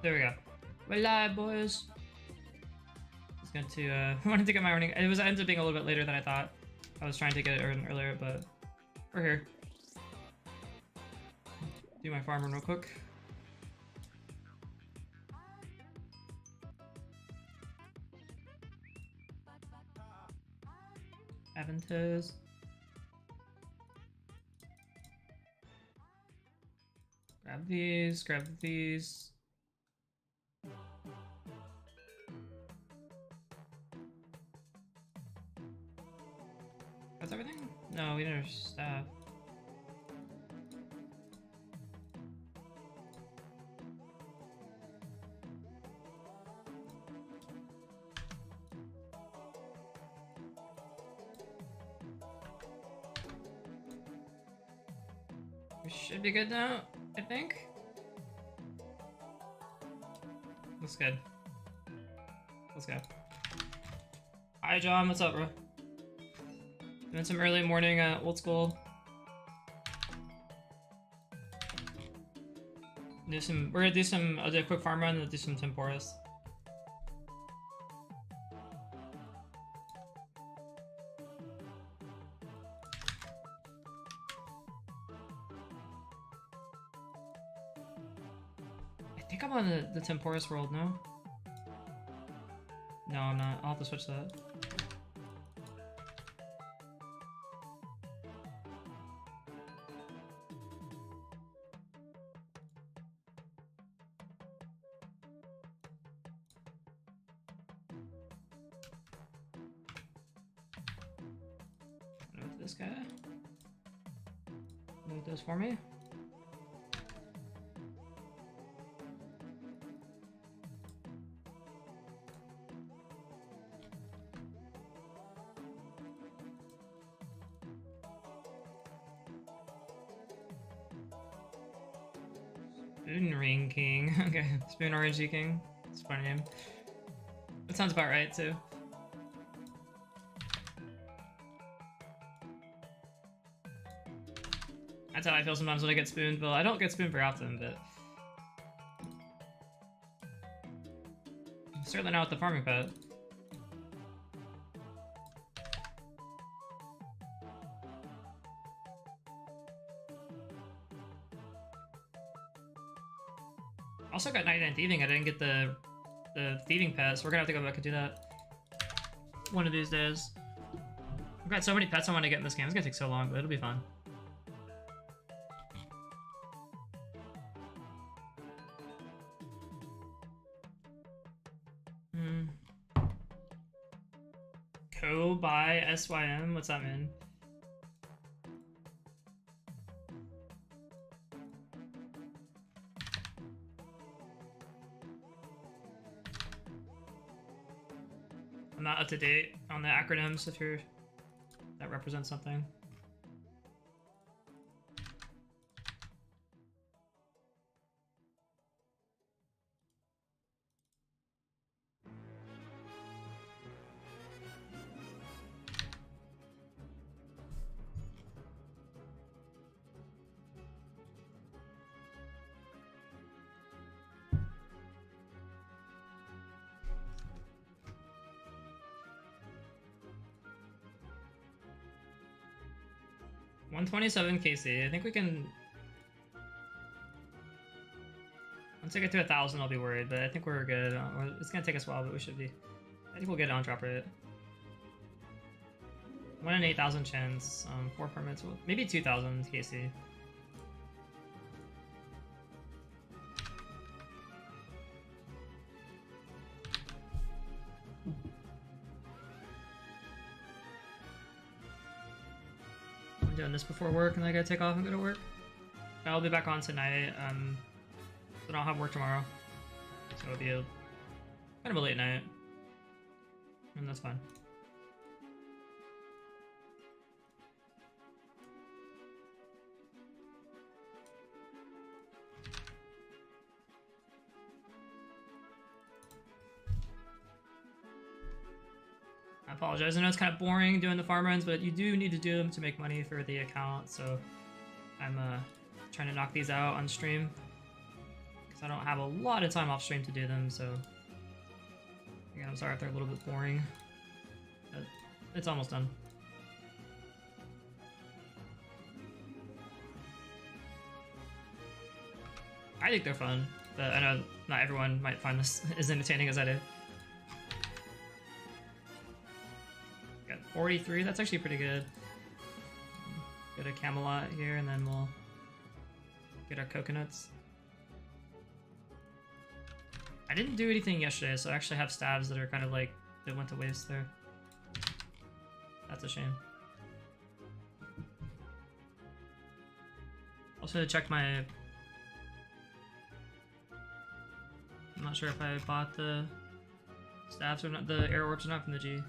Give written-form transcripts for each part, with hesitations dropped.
There we go. We're live, boys. I was going to, wanted to get my running. It ended up being a little bit later than I thought. I was trying to get it earlier, but we're here. Do my farm run real quick. Aventus. Grab these, grab these. That's everything? No, we need our staff. We should be good now, I think. Looks good. Let's go. Hi, John. What's up, bro? Doing some early morning old school. We're gonna do some. I'll do a quick farm run and do some Tempoross. I think I'm on the Tempoross world, no? No, I'm not. I'll have to switch that. This guy. Load those for me. Spoon Ring King. Okay, Spoon Orangey King. It's a funny name. That sounds about right too. That's how I feel sometimes when I get spooned. Well, I don't get spooned very often, but certainly not with the farming pet. Also got 99 thieving. I didn't get the thieving pet, so we're gonna have to go back and do that one of these days. I've got so many pets I want to get in this game. It's gonna take so long, but it'll be fun. Co by SYM? What's that mean? I'm not up to date on the acronyms if that represents something. $127 KC. I think we can. Once I get to 1,000, I'll be worried, but I think we're good. It's gonna take us a while, but we should be. I think we'll get on drop rate. 1 in 8,000 chance. 4 permits. Maybe 2,000 KC. I'm doing this before work, and then I gotta take off and go to work. I'll be back on tonight. But I'll have work tomorrow, so it'll be kind of a late night, and that's fine. I apologize. I know it's kind of boring doing the farm runs, but you do need to do them to make money for the account, so I'm trying to knock these out on stream. So I don't have a lot of time off stream to do them, so again, I'm sorry if they're a little bit boring, but it's almost done. I think they're fun, but I know not everyone might find this as entertaining as I do. Got 43, that's actually pretty good. Go to Camelot here, and then we'll get our coconuts. I didn't do anything yesterday, so I actually have stabs that are kind of like, they went to waste there. That's a shame. Also check my... I'm not sure if I bought the stabs or not, the air orbs or not from the G.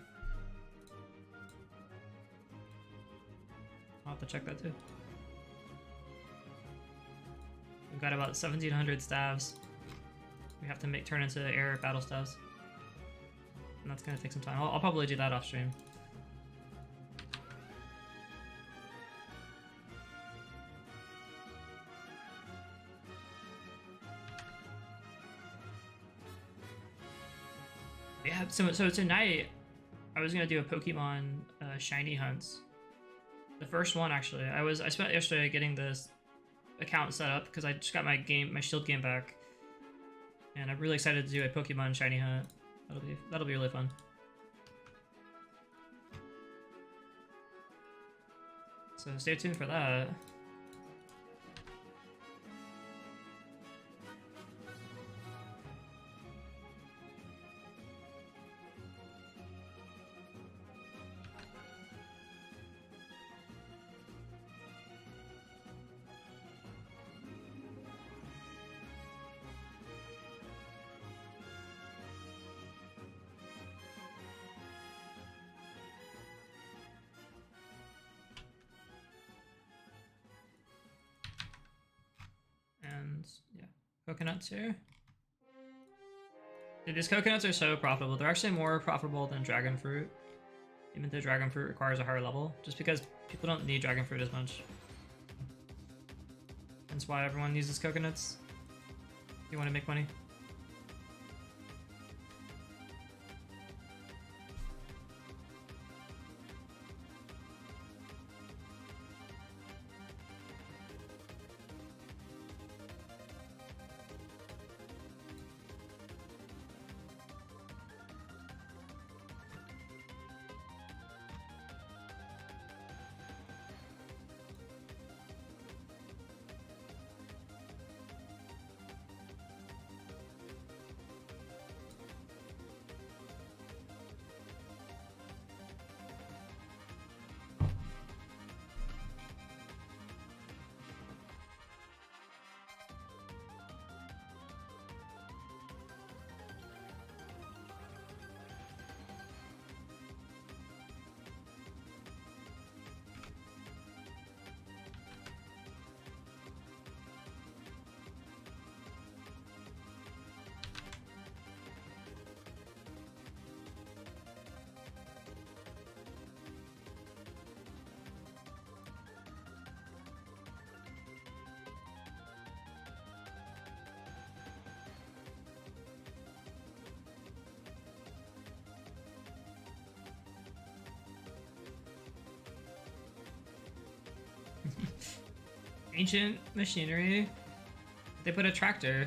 I'll have to check that too. We've got about 1,700 stabs. We have to turn into air battle stabs. And that's gonna take some time. I'll probably do that off stream. Yeah, so tonight I was gonna do a Pokemon shiny hunts. The first one actually. I spent yesterday getting this account set up because I just got my shield game back. And I'm really excited to do a Pokemon shiny hunt. That'll be really fun. So stay tuned for that. And yeah, coconuts here. Dude, these coconuts are so profitable. They're actually more profitable than dragon fruit. Even though dragon fruit requires a higher level, just because people don't need dragon fruit as much. That's why everyone uses coconuts. If you want to make money. Ancient machinery. They put a tractor.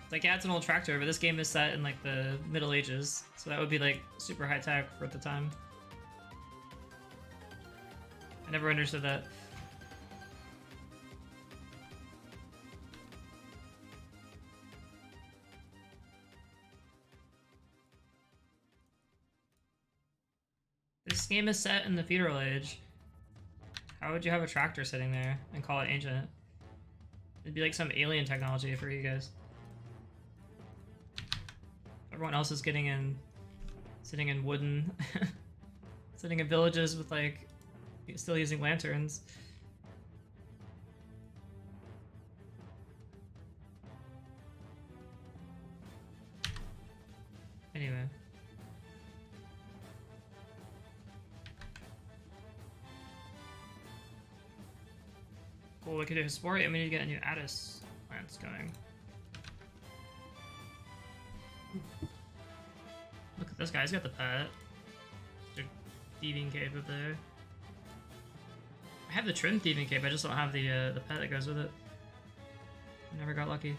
It's like, yeah, it's an old tractor, but this game is set in like the Middle Ages, so that would be like super high tech for the time. I never understood that. This game is set in the feudal age. How would you have a tractor sitting there and call it ancient? It'd be like some alien technology for you guys. Everyone else is sitting in wooden, sitting in villages with like, still using lanterns. Anyway. Cool, we could do a sport and we need to get a new Addis plants going. This guy's got the pet. The thieving cape up there. I have the trim thieving cape, I just don't have the pet that goes with it. Never got lucky.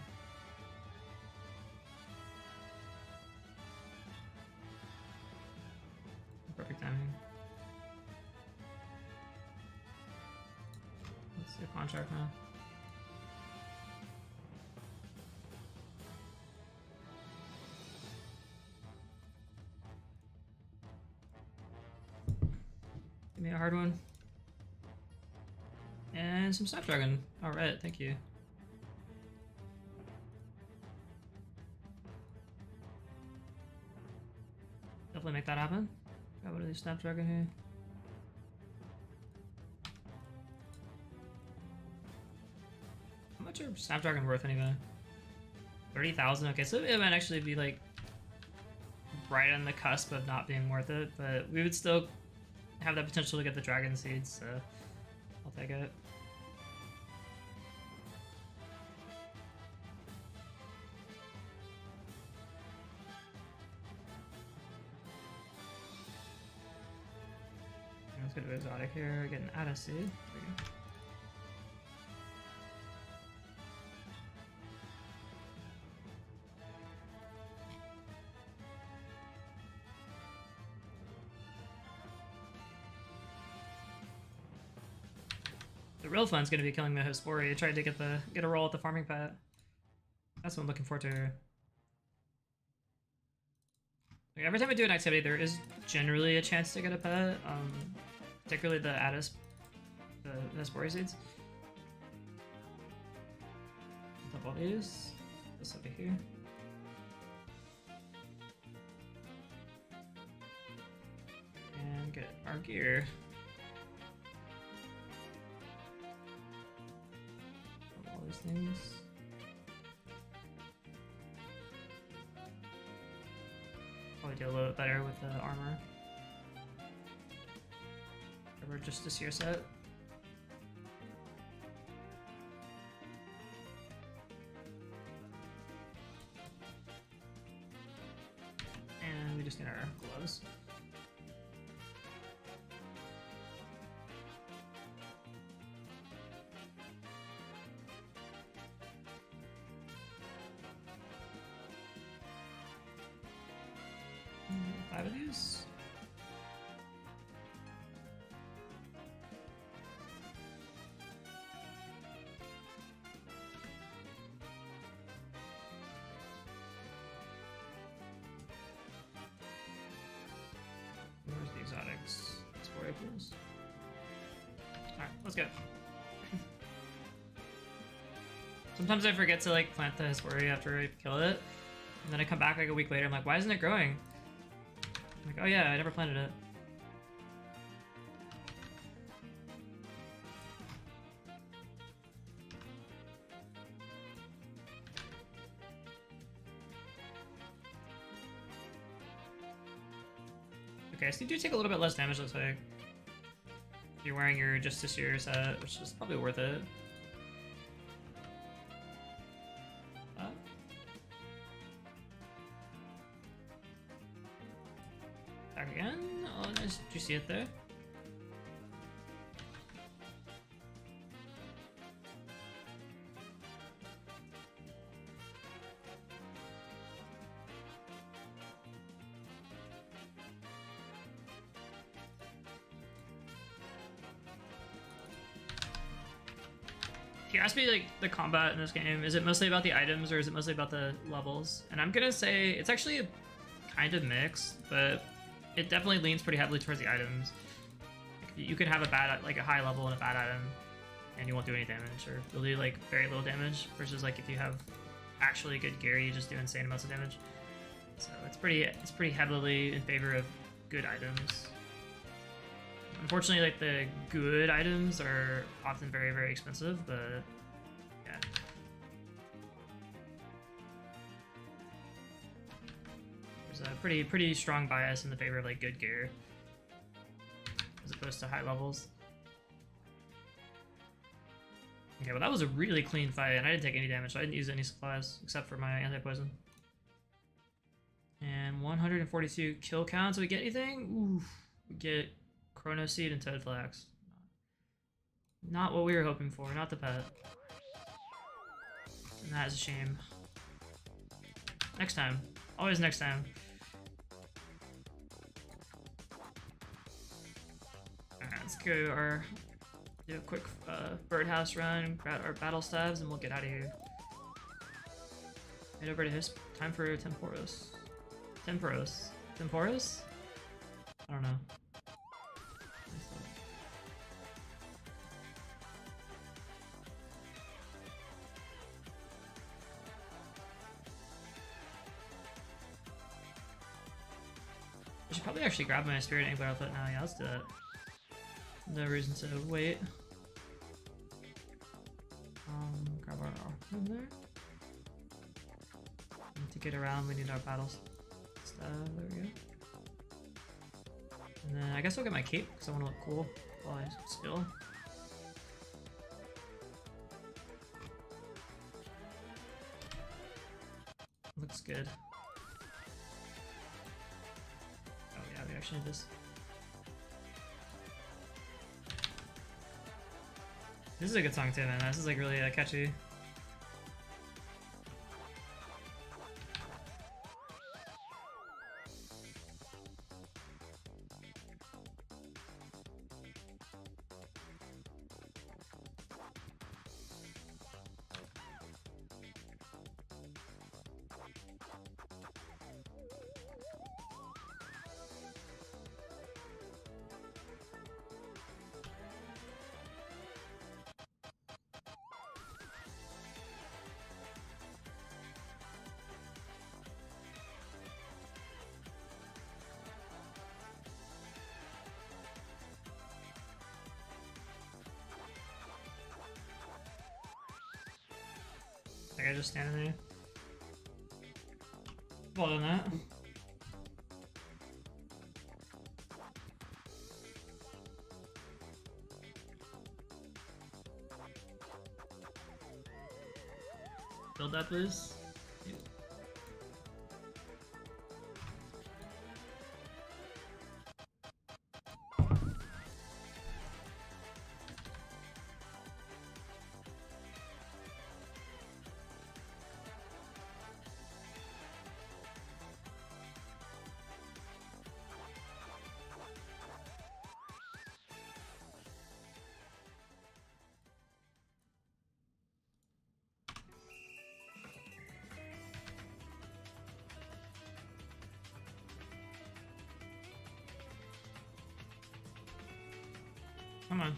Perfect timing. Let's see a contract now. Give me a hard one. And some Snapdragon. Alright, thank you. Definitely make that happen. Got one of these Snapdragon here. How much are Snapdragon worth anyway? 30,000? Okay, so it might actually be like right on the cusp of not being worth it, but we would still have that potential to get the Dragon Seeds, so I'll take it. Let's go to exotic here, get an Odyssey. There we go. The real fun's gonna be killing the Hespori. I tried to get a roll at the farming pet. That's what I'm looking forward to. Like, every time I do an activity, there is generally a chance to get a pet. Particularly the Addis, the Hespori seeds. Dump all these. This over here. And get our gear. All these things. Probably do a little bit better with the armor. Or just this year set. And we just get our gloves. Five of these. Where's the exotics? It's 4 Aprils. Alright, let's go. Sometimes I forget to like plant the Hespori after I kill it. And then I come back like a week later, I'm like, why isn't it growing? I'm like, oh yeah, I never planted it. Okay, so you do take a little bit less damage, looks like. You're wearing your just this year set, which is probably worth it. Back again. Oh, nice. Did you see it there? If you ask me, like, the combat in this game, is it mostly about the items or is it mostly about the levels? And I'm gonna say it's actually a kind of mixed, but it definitely leans pretty heavily towards the items. You could have a bad, like a high level and a bad item, and you won't do any damage, or you'll do like very little damage. Versus like if you have actually good gear, you just do insane amounts of damage. So it's pretty heavily in favor of good items. Unfortunately, like the good items are often very, very expensive, but yeah. There's a pretty strong bias in the favor of like good gear, as opposed to high levels. Okay, well that was a really clean fight, and I didn't take any damage, so I didn't use any supplies except for my anti-poison. And 142 kill counts. Do we get anything? Oof. We get Chrono Seed and Toad Flax. Not what we were hoping for, not the pet. And that is a shame. Next time. Always next time. Alright, let's go do a quick birdhouse run, grab our battle stabs, and we'll get out of here. Head over to his time for Tempoross. Tempoross? Tempoross? I don't know. I should probably actually grab my Spirit Angler outfit now. Yeah, let's do that. No reason to wait. Grab our arm there. And to get around, we need our battle stuff. There we go. And then I guess I'll get my cape because I want to look cool while I skill. Looks good. Oh yeah, we actually need this. This is a good song too, man. This is like really catchy. Like I just standing there. Well done that. Build that, please. Yeah. Come on.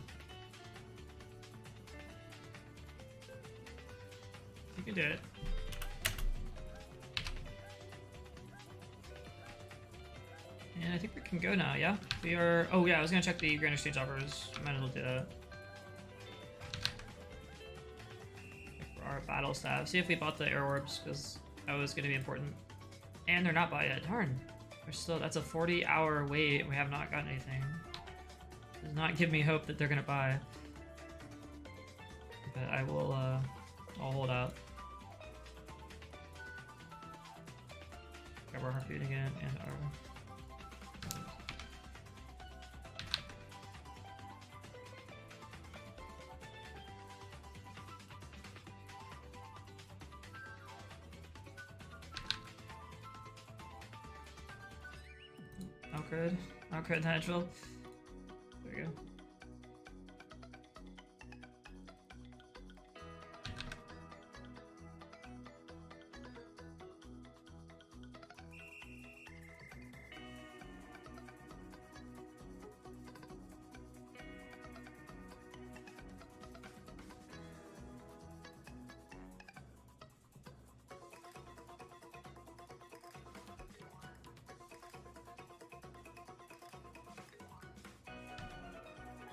You can do it. And I think we can go now, yeah? We are... Oh yeah, I was gonna check the Grand Exchange offers. Might as well do that. For our battle staff. See if we bought the air orbs, because that was gonna be important. And they're not bought yet. Darn. We're still... That's a 40-hour wait, and we have not gotten anything. Does not give me hope that they're gonna buy. But I will, I'll hold out. Grab our heartbeat again and our... Oh good. Oh good, Nigel. There we go.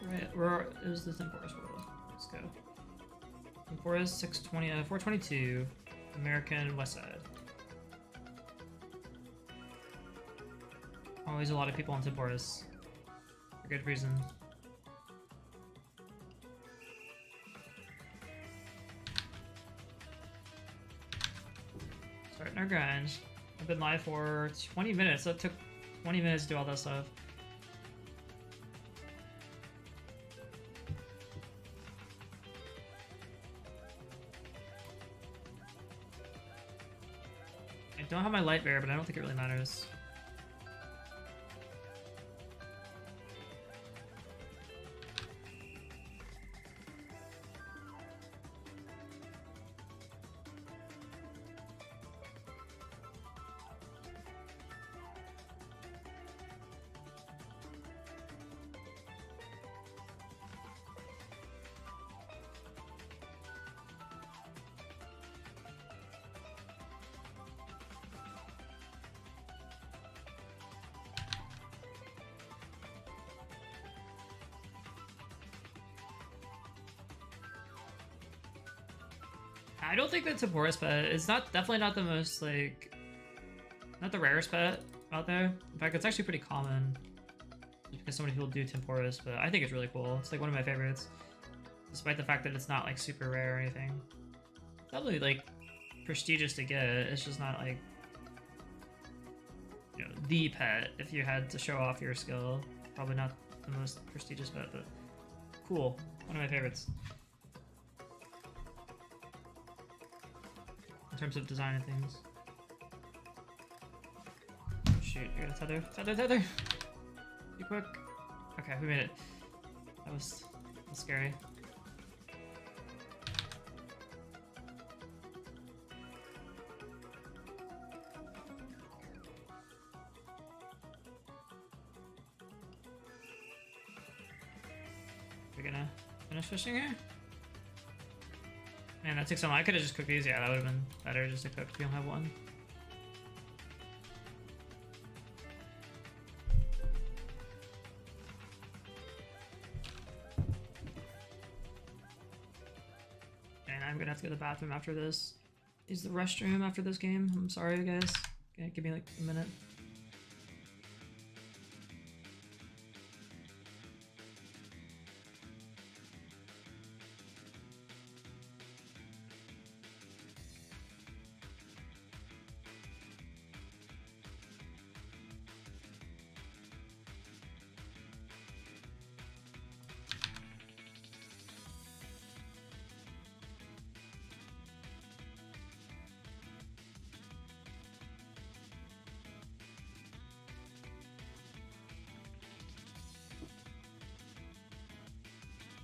Right, where is the Tempoross world? Let's go. Tempoross 620, 422, American West Side. Always a lot of people on Tempoross. For good reason. Starting our grind. I've been live for 20 minutes. So it took 20 minutes to do all that stuff. I don't have my light bear, but I don't think it really matters. I don't think that Tempoross pet is definitely not the most like not the rarest pet out there. In fact, it's actually pretty common just because so many people do Tempoross, but I think it's really cool. It's like one of my favorites, despite the fact that it's not like super rare or anything. It's definitely like prestigious to get. It's just not like, you know, the pet if you had to show off your skill. Probably not the most prestigious pet, but cool. One of my favorites. In terms of design and things. Oh, shoot, you're gonna tether. Be quick. Okay, we made it. That was scary. We're gonna finish fishing here? Man, that took so long. I could have just cooked these. Yeah, that would have been better just to cook. We don't have one. And I'm gonna have to go to the bathroom after this. Use the restroom after this game. I'm sorry, guys. Okay, give me like a minute.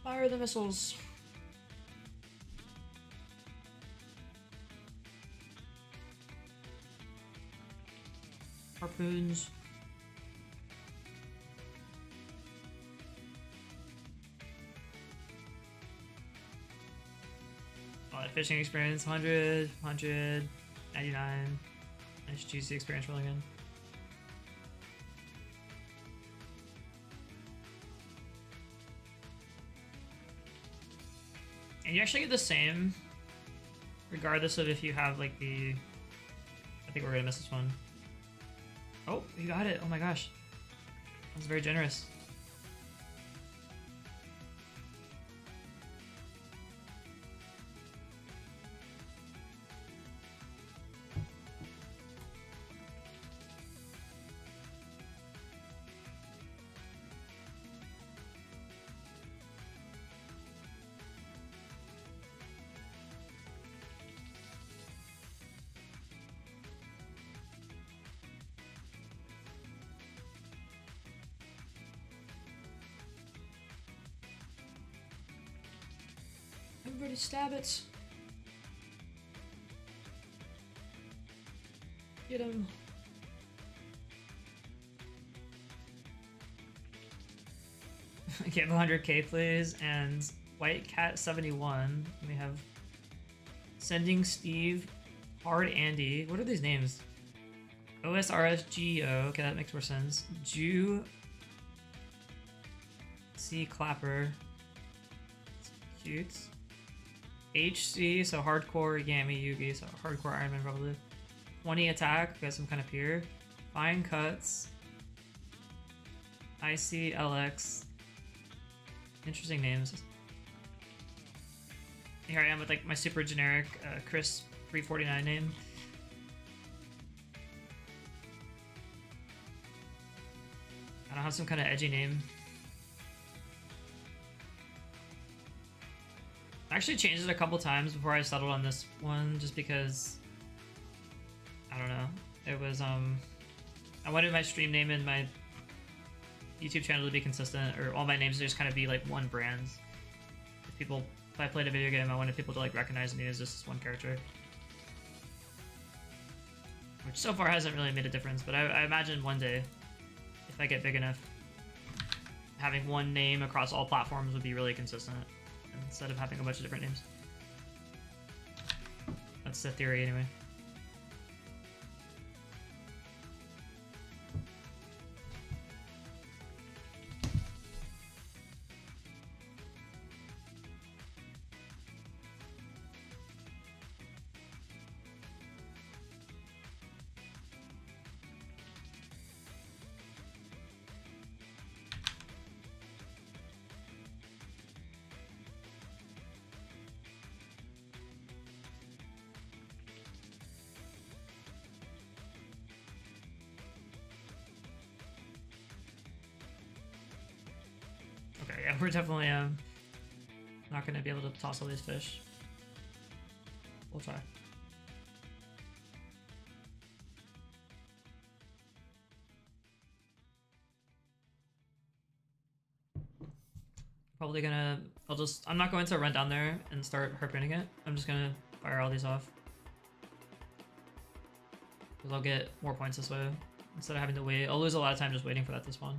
Fire the missiles. Harpoons. Oh, that fishing experience, 100, 199. Nice juicy experience rolling in. And you actually get the same, regardless of if you have like the... I think we're gonna miss this one. Oh, you got it. Oh my gosh. That was very generous. Everybody stab it. Get him. Give 100k please, and White Cat 71. We have Sending Steve, Hard Andy. What are these names? OSRS GO. Okay, that makes more sense. Jew C Clapper. It's cute. HC, so hardcore Yami Yugi, so hardcore Iron Man probably. 20 attack, got some kind of peer. Fine cuts. IC LX. Interesting names. Here I am with like my super generic Chris 349 name. have some kind of edgy name. I actually changed it a couple times before I settled on this one, just because I don't know. It was I wanted my stream name and my YouTube channel to be consistent, or all my names to just kind of be like one brand. If I played a video game, I wanted people to like recognize me as just this one character. Which so far hasn't really made a difference, but I imagine one day, if I get big enough, having one name across all platforms would be really consistent, instead of having a bunch of different names. That's the theory anyway. Okay, yeah, we're definitely not gonna be able to toss all these fish. We'll try. Probably gonna, I'm not going to run down there and start harpooning it. I'm just gonna fire all these off. Because I'll get more points this way, instead of having to wait. I'll lose a lot of time just waiting for that to spawn.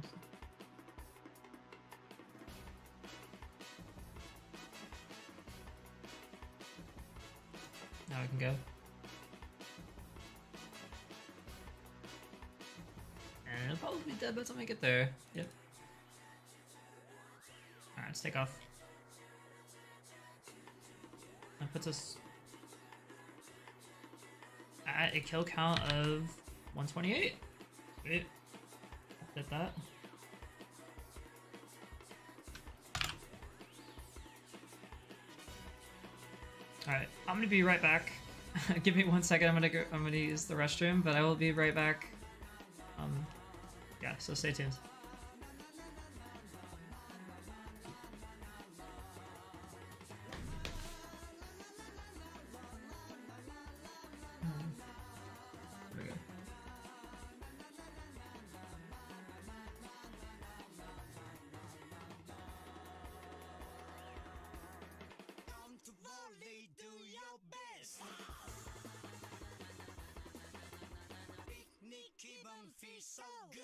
Now I can go. And it'll probably be dead by the time I get there. Yep. Alright, let's take off. That puts us at a kill count of 128. Sweet. Did that. Alright, I'm gonna be right back. Give me 1 second, I'm gonna use the restroom, but I will be right back. Yeah, so stay tuned. There we go. So good.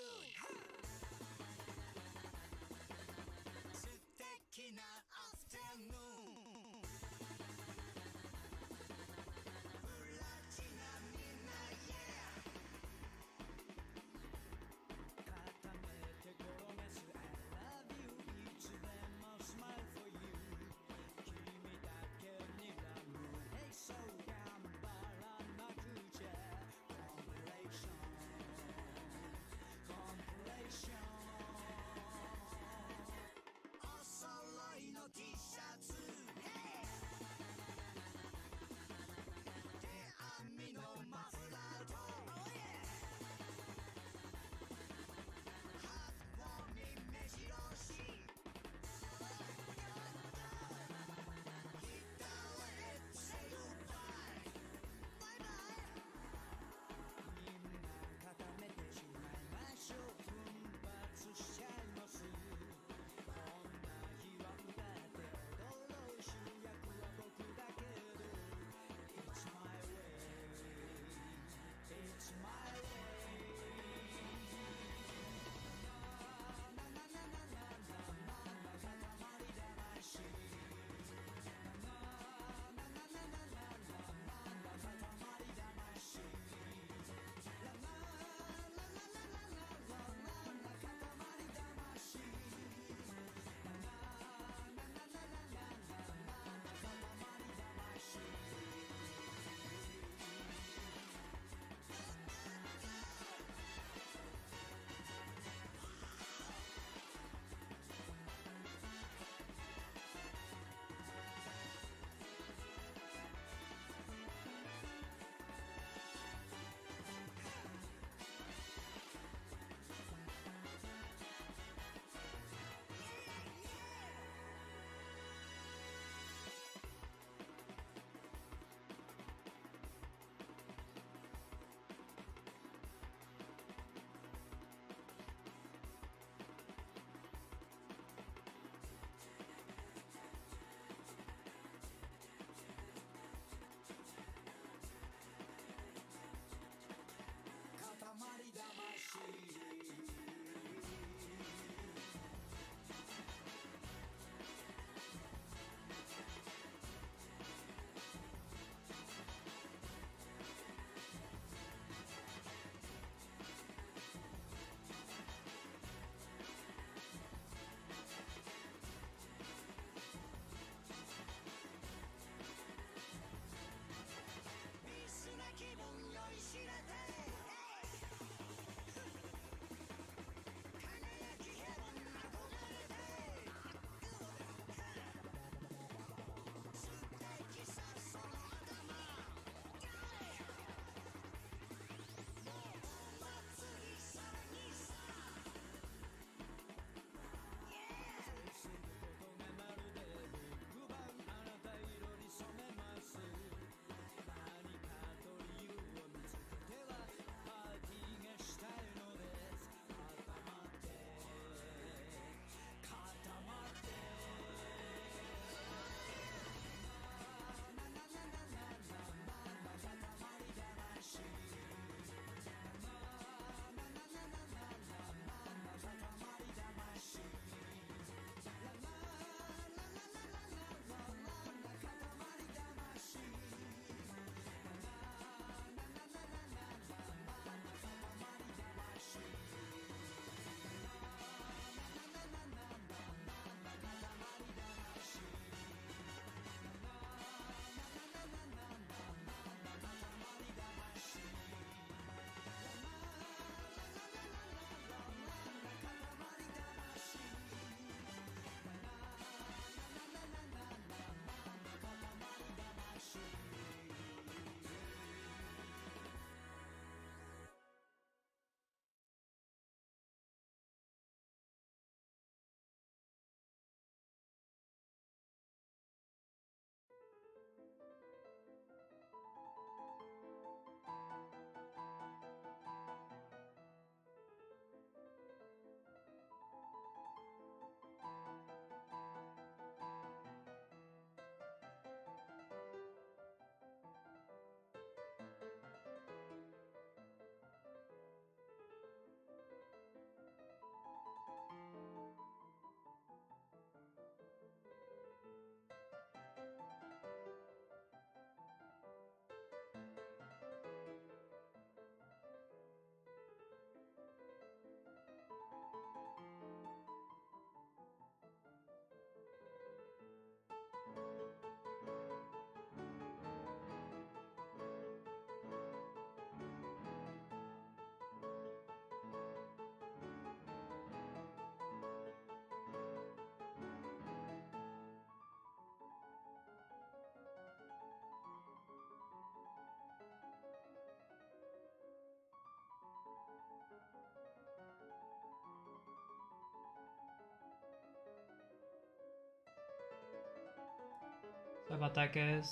about that, guys.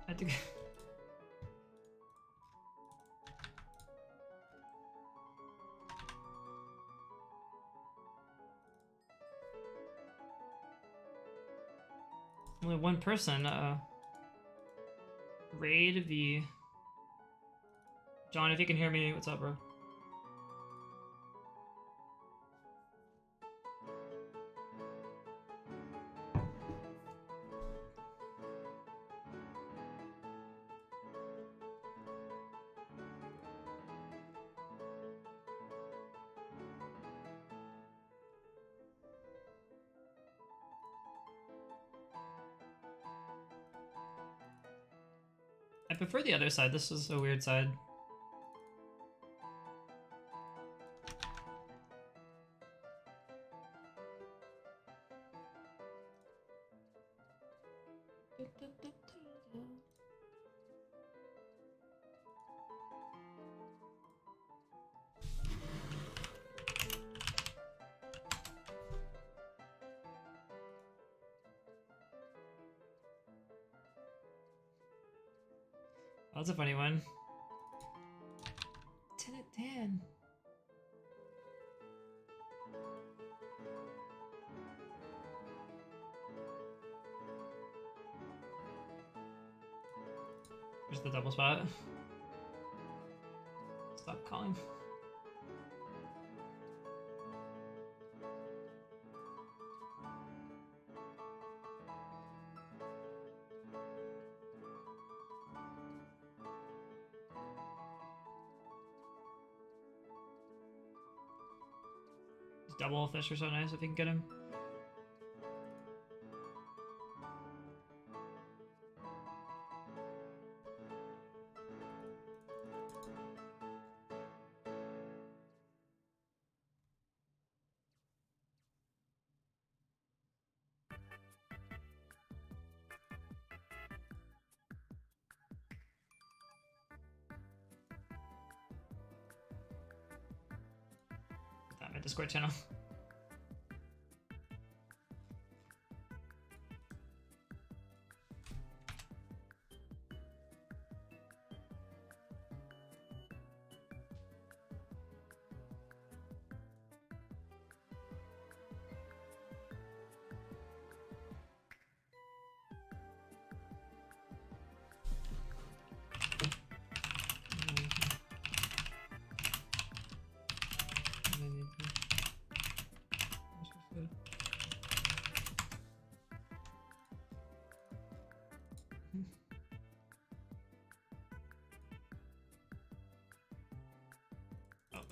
I think. Only one person. Raid the. John, if you can hear me, what's up, bro? I prefer the other side. This is a weird side. That's a funny one. 10 at 10. There's the double spot. Stop calling. Double fish are so nice if you can get him. That my Discord channel.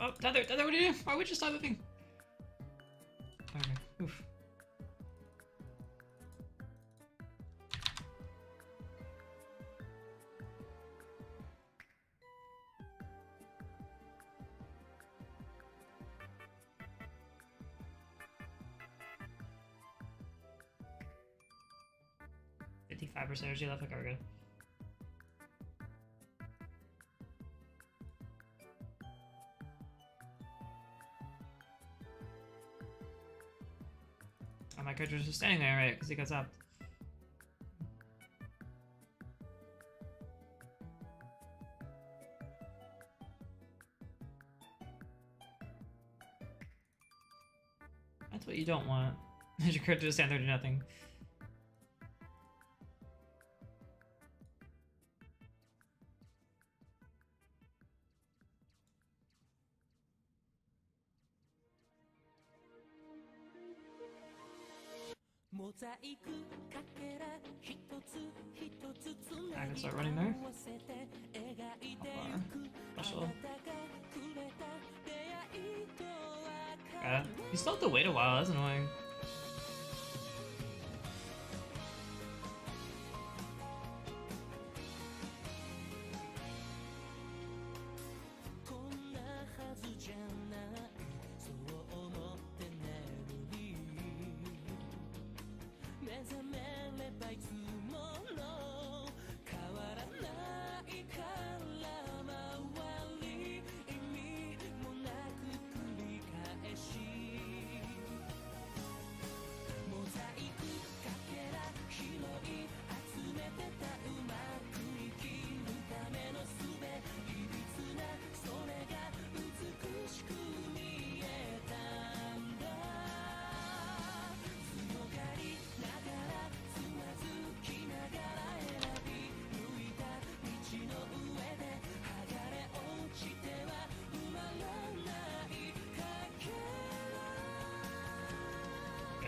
Oh, Tether, what are you doing? Why would you stop moving? Okay, oof. %, energy left, okay, we're good. Oh, my character's just standing there, right? Because he got zapped. That's what you don't want. Your character just stand there to do nothing. I can start running there. Special. You still have to wait a while, that's annoying.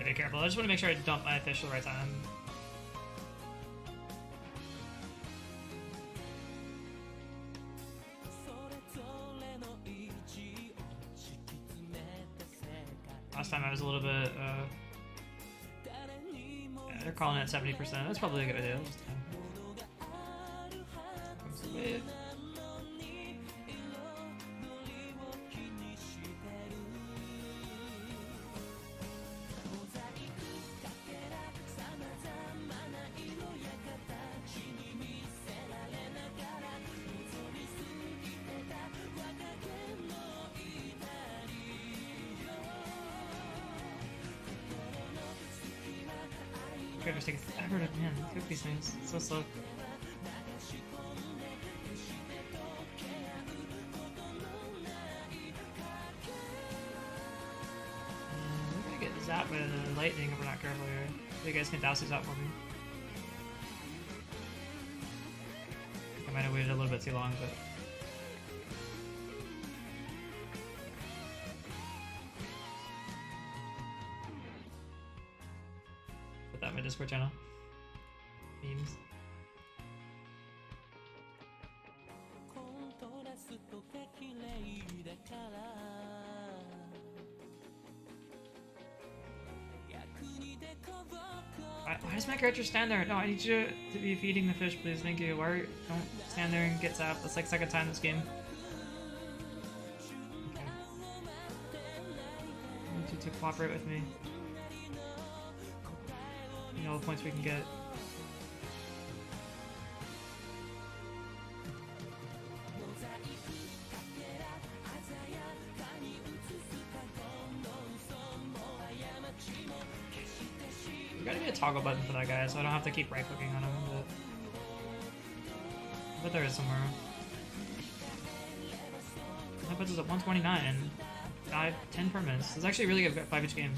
Gotta be careful. I just want to make sure I dump my fish at the right time. Last time I was a little bit, yeah, they're calling it 70%. That's probably a good idea. Comes the wave. Characters take forever to cook these things. It's so slow. We're gonna get zapped by the lightning if we're not careful here. You guys can douse these out for me. I might have waited a little bit too long, but. That in my Discord channel. Memes. Why does my character stand there? No, I need you to be feeding the fish, please. Thank you. Why don't stand there and get zapped? That's like second time this game. Okay. I need you to cooperate with me. You know the points we can get. There gotta be a toggle button for that guy, so I don't have to keep right clicking on him. But there is somewhere. That puts us at 129 and 10 permits. This is actually a really good 5-inch game.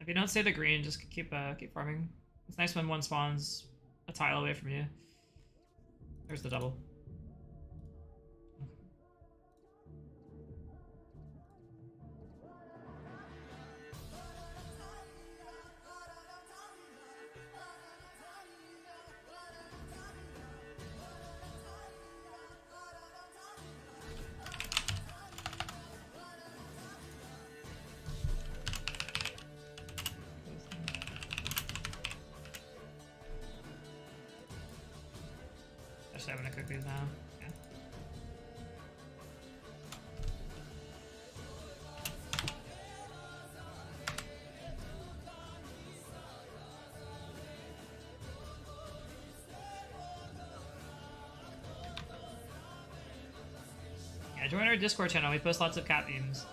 If you don't stay the green, just keep farming. It's nice when one spawns a tile away from you. There's the double. I'm gonna cook these now. Yeah. Yeah, join our Discord channel. We post lots of cat memes.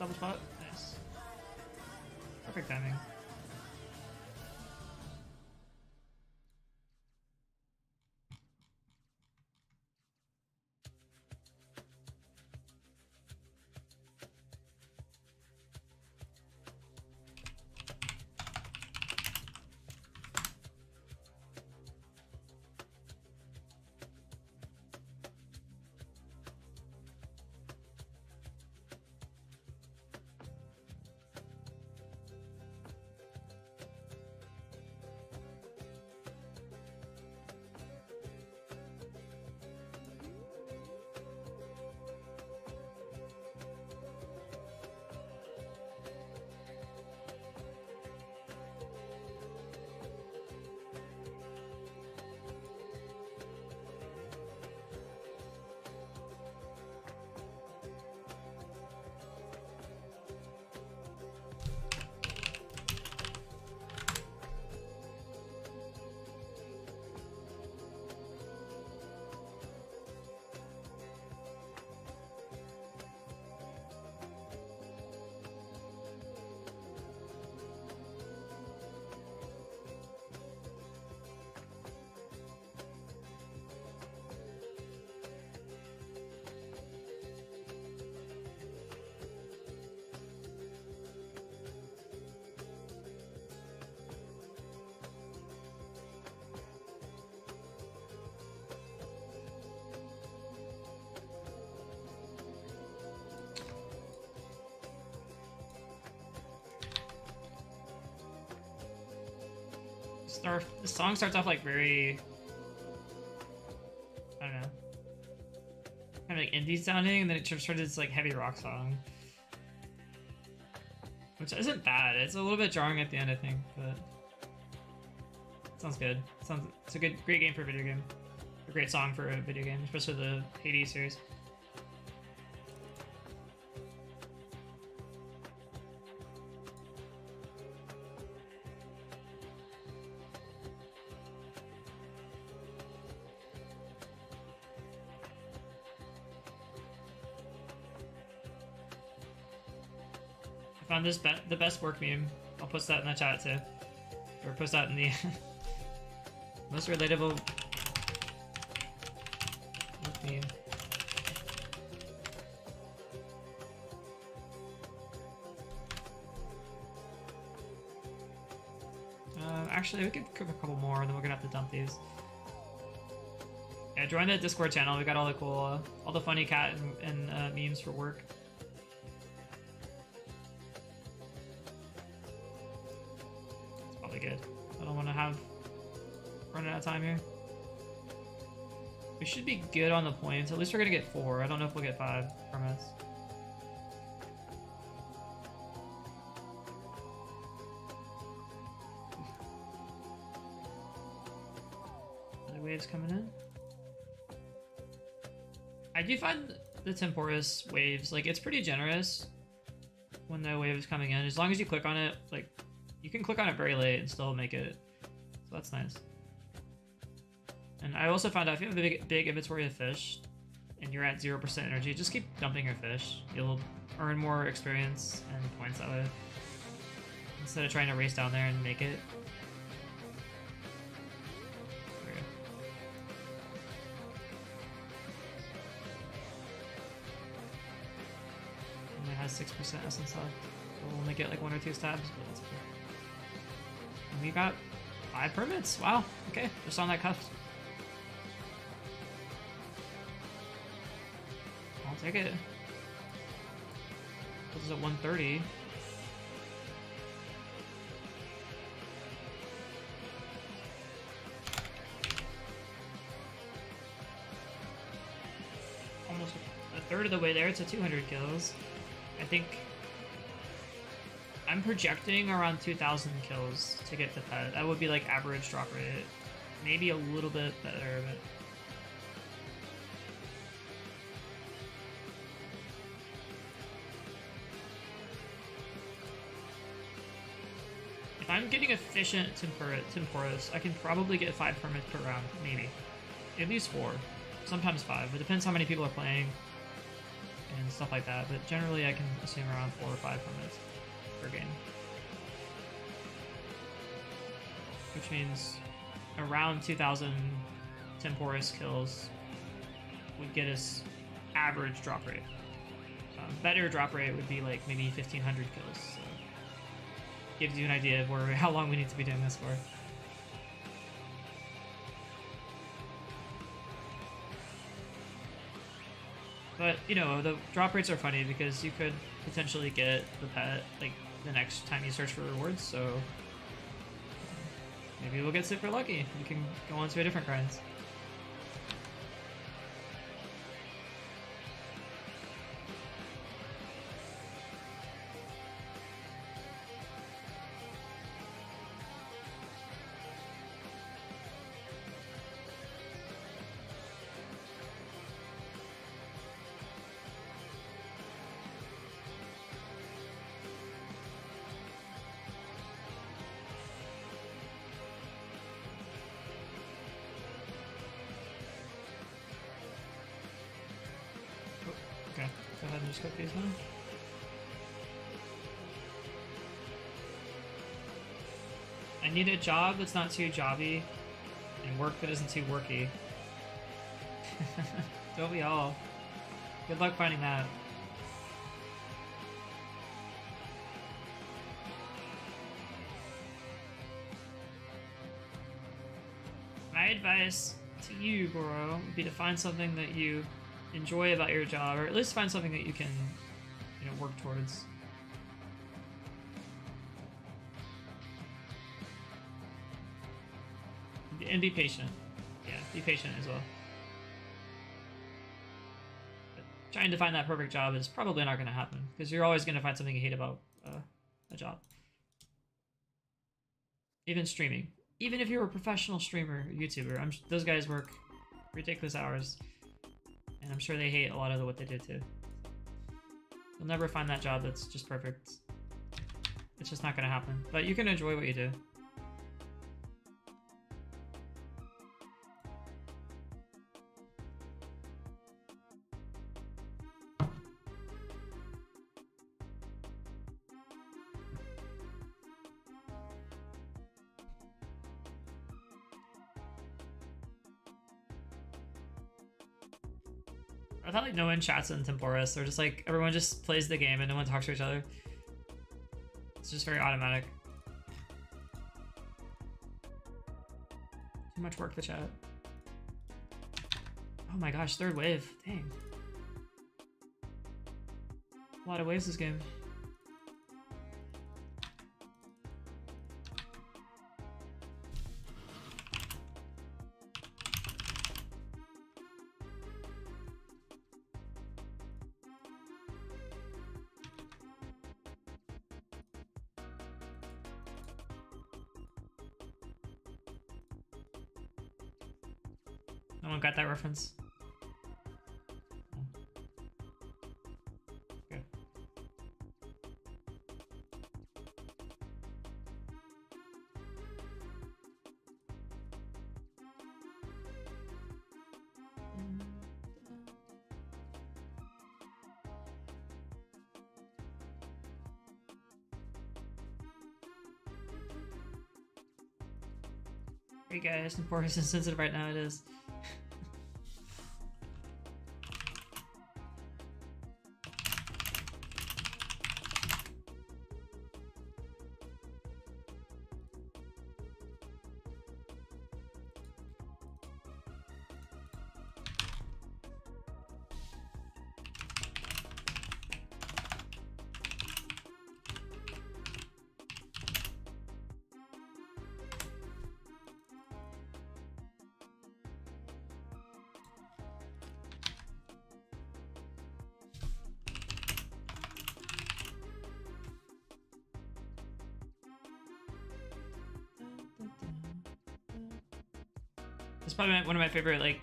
double spot. Nice. Perfect timing. The song starts off like very, I don't know, kind of like indie sounding, and then it turns into this like heavy rock song, which isn't bad. It's a little bit jarring at the end, I think, but it sounds good. It's a great game for a video game, a great song for a video game, especially the Hades series. Found this the best work meme. I'll post that in the chat too, or post that in the most relatable work meme. Actually, we could cook a couple more, and then we're gonna have to dump these. Yeah, join the Discord channel. We got all the cool, all the funny cat and memes for work. Good. I don't want to run out of time here. We should be good on the points. At least we're gonna get 4. I don't know if we'll get 5 permits. Other waves coming in. I do find the Tempoross waves, like, it's pretty generous when the wave is coming in. As long as you click on it, like, you can click on it very late and still make it, so that's nice. And I also found out if you have a big inventory of fish and you're at 0% energy, just keep dumping your fish. You'll earn more experience and points that way, instead of trying to race down there and make it. There we go. Only has 6% essence left. We'll only get like 1 or 2 stabs, but that's okay. And we got 5 permits. Wow. Okay, just on that cusp. I'll take it. This is at 130. Almost a third of the way there. It's a 200 kills. I think I'm projecting around 2,000 kills to get the pet. That would be like average drop rate. Maybe a little bit better, but if I'm getting efficient Tempoross, I can probably get 5 permits per round, maybe. At least 4. Sometimes 5. It depends how many people are playing. and stuff like that, but generally I can assume around 4 or 5 minutes per game. Which means around 2,000 Tempoross kills would get us average drop rate. Better drop rate would be like maybe 1,500 kills. So gives you an idea of how long we need to be doing this for. But, you know, the drop rates are funny because you could potentially get the pet, like, the next time you search for rewards, so maybe we'll get super lucky. We can go on to a different grinds. Okay, go ahead and just cook these now. I need a job that's not too jobby, and work that isn't too worky. Don't we all? Good luck finding that. My advice to you, Goro, would be to find something that you enjoy about your job, or at least find something that you can, you know, work towards. And be patient. Yeah, be patient as well. But trying to find that perfect job is probably not going to happen, because you're always going to find something you hate about a job. Even streaming. Even if you're a professional streamer, YouTuber, those guys work ridiculous hours. And I'm sure they hate a lot of what they do too. You'll never find that job that's just perfect. It's just not going to happen. But you can enjoy what you do. I thought like no one chats in Tempoross. They're just like, everyone just plays the game and no one talks to each other. It's just very automatic. Too much work to chat. Oh my gosh, third wave. Dang. A lot of waves this game. No one got that reference. Good. Hey guys, Tempoross is sensitive right now, it is. It's probably one of my favorite like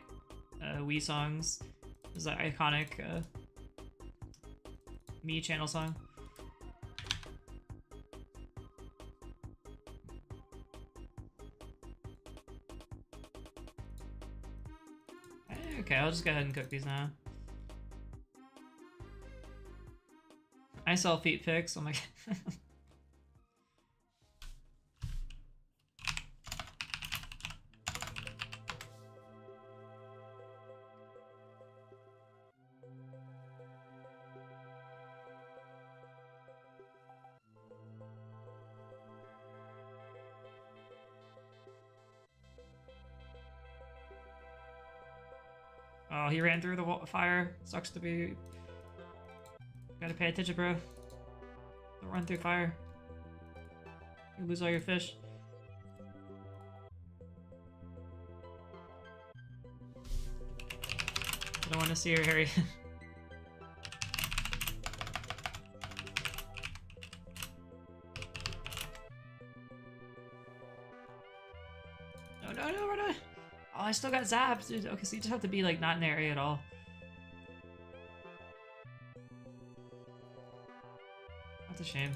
Wii songs. It's that iconic Me channel song. Okay, I'll just go ahead and cook these now. sell feet pics? Oh my god. Oh, he ran through the fire. Sucks to be. Gotta pay attention, bro. Don't run through fire. You lose all your fish. I don't want to see her, Harry. No, we're not. Oh, I still got zapped, dude. Okay, so you just have to be like not in the area at all. That's a shame.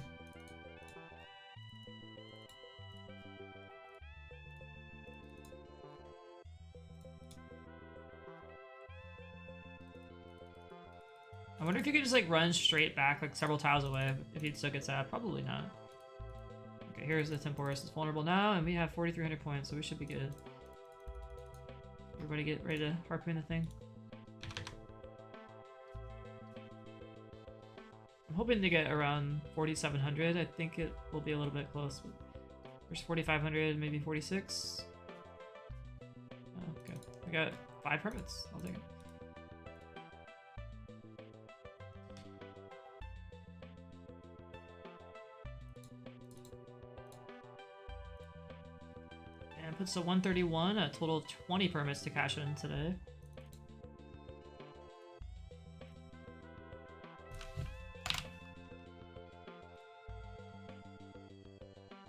I wonder if you could just like run straight back like several tiles away if you'd still get zapped. Probably not. Okay, here's the Tempoross. It's vulnerable now, and we have 4,300 points, so we should be good. Everybody get ready to harpoon the thing. I'm hoping to get around 4,700. I think it will be a little bit close. There's 4,500, maybe 46. Oh, okay. I got 5 permits. I'll take it. And puts a 131, a total of 20 permits to cash in today.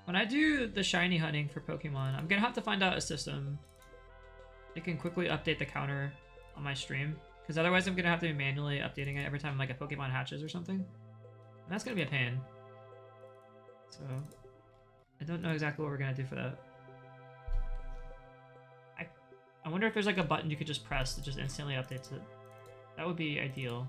When I do the shiny hunting for Pokemon, I'm gonna have to find out a system that can quickly update the counter on my stream, because otherwise I'm gonna have to be manually updating it every time like a Pokemon hatches or something, and that's gonna be a pain. So I don't know exactly what we're gonna do for that. I wonder if there's like a button you could just press that just instantly updates it. That would be ideal.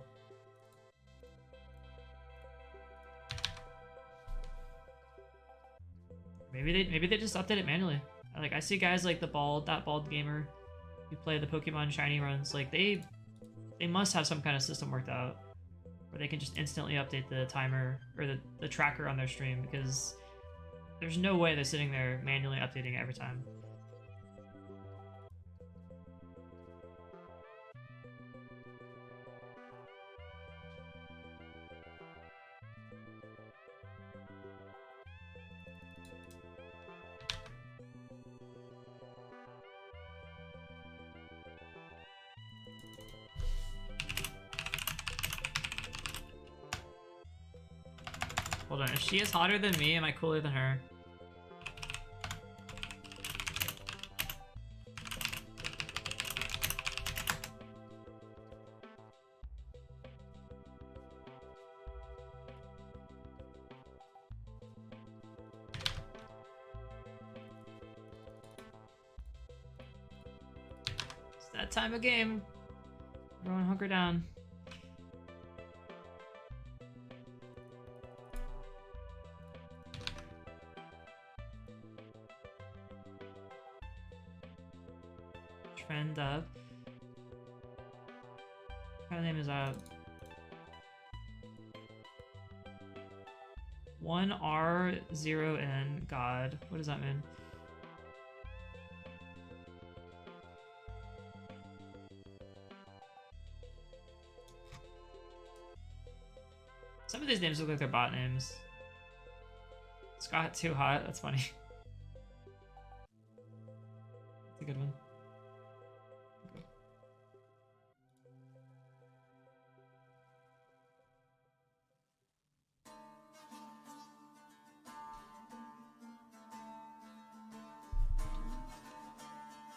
Maybe they just update it manually. Like I see guys like that bald gamer who play the Pokemon shiny runs, like they must have some kind of system worked out where they can just instantly update the timer or the tracker on their stream, because there's no way they're sitting there manually updating it every time. Hold on, if she is hotter than me, am I cooler than her? It's that time of game. Everyone hunker down. Trend up. What kind of name is that? 1R0N. God, what does that mean? Some of these names look like they're bot names. Scott Too Hot, that's funny. That's a good one. Okay.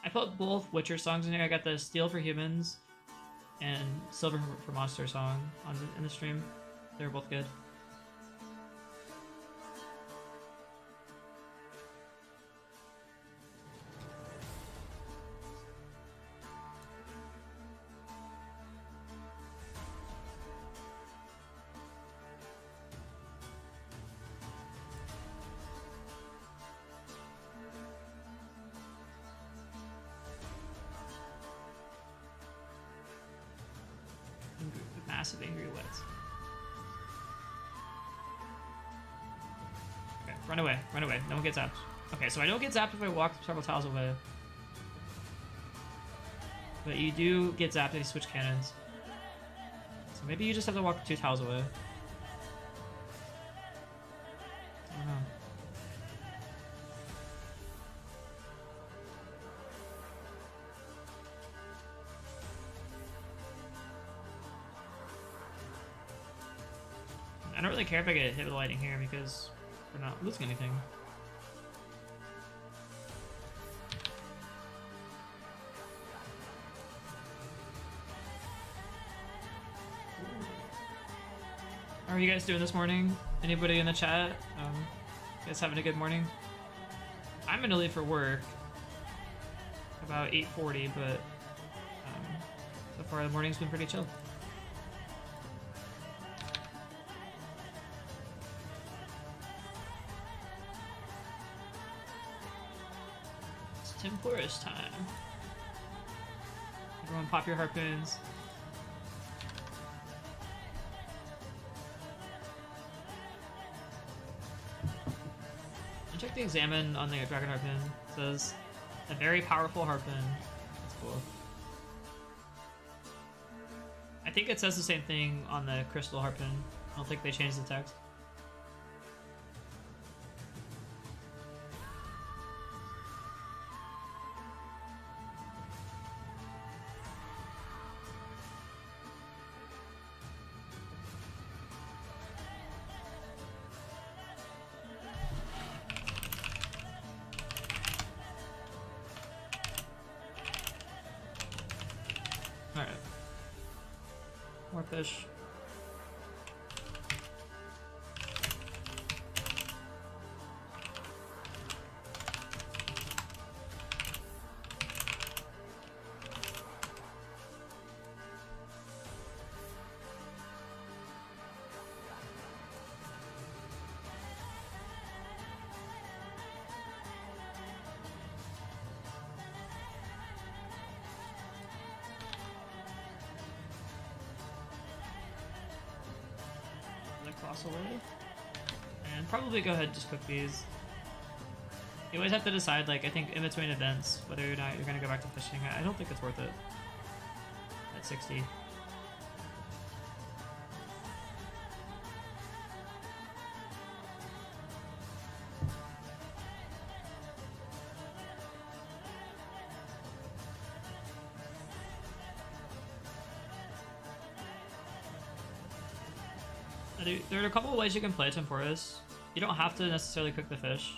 I put both Witcher songs in here. I got the Steel for Humans and Silver for Monster song in the stream. They're both good. massive angry wets. Okay, run away, run away. No one gets zapped. Okay, so I don't get zapped if I walk several tiles away. But you do get zapped if you switch cannons. So maybe you just have to walk 2 tiles away. I don't know. I don't really care if I get hit with lightning here because we're not losing anything. How are you guys doing this morning? Anybody in the chat? You guys having a good morning? I'm gonna leave for work about 8:40, but so far the morning's been pretty chill. It's Tempoross time. Everyone pop your harpoons. Check the examine on the dragon harpoon. It says a very powerful harpoon. That's cool. I think it says the same thing on the crystal harpoon. I don't think they changed the text. Alright. More fish. Cross away, and probably go ahead and just cook these. You always have to decide, like, I think in between events, whether or not you're gonna go back to fishing. I don't think it's worth it at 60. There are a couple of ways you can play Tempoross. You don't have to necessarily cook the fish.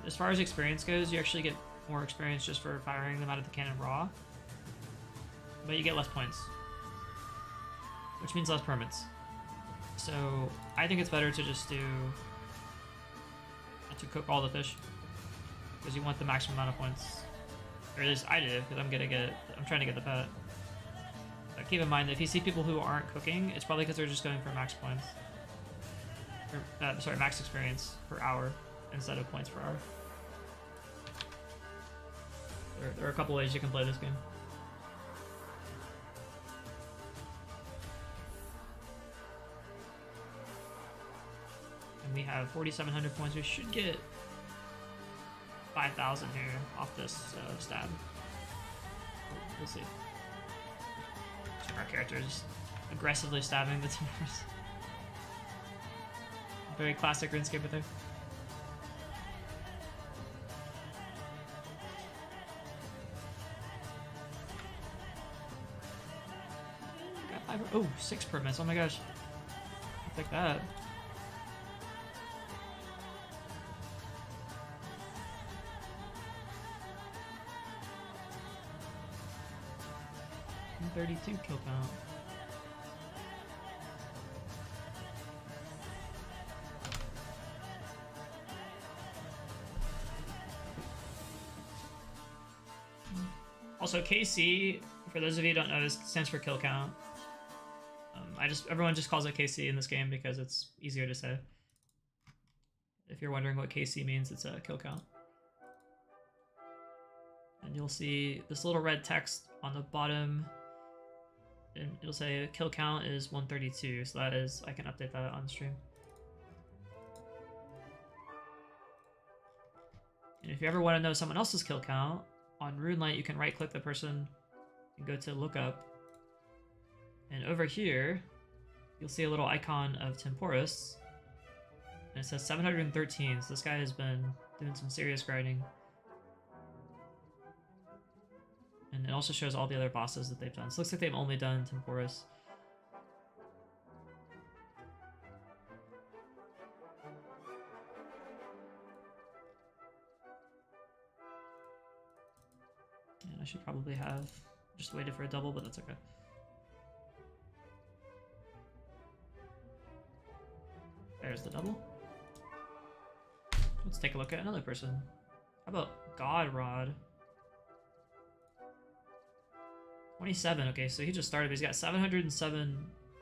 As far as experience goes, you actually get more experience just for firing them out of the cannon raw. But you get less points, which means less permits. So I think it's better to just to cook all the fish, because you want the maximum amount of points. Or at least I do, because I'm trying to get the pet. Keep in mind that if you see people who aren't cooking, it's probably because they're just going for max points. Or, sorry, max experience per hour instead of points per hour. There are a couple ways you can play this game. And we have 4,700 points. We should get 5,000 here off this stab. We'll see. Our character is aggressively stabbing the Tempoross. Very classic RuneScape there. Oh, 6 permits. Oh my gosh. I'll take that. And 32 kill count. Also, KC, for those of you who don't know, this stands for kill count. Everyone just calls it KC in this game because it's easier to say. If you're wondering what KC means, it's a kill count. And you'll see this little red text on the bottom and it'll say kill count is 132, so that is, I can update that on stream. And if you ever want to know someone else's kill count, on RuneLight you can right click the person and go to lookup. And over here, you'll see a little icon of Tempoross. And it says 713, so this guy has been doing some serious grinding. And it also shows all the other bosses that they've done. So it looks like they've only done Tempoross. And I should probably have just waited for a double, but that's okay. There's the double. Let's take a look at another person. How about God Rod? 27. Okay, so he just started, but he's got 707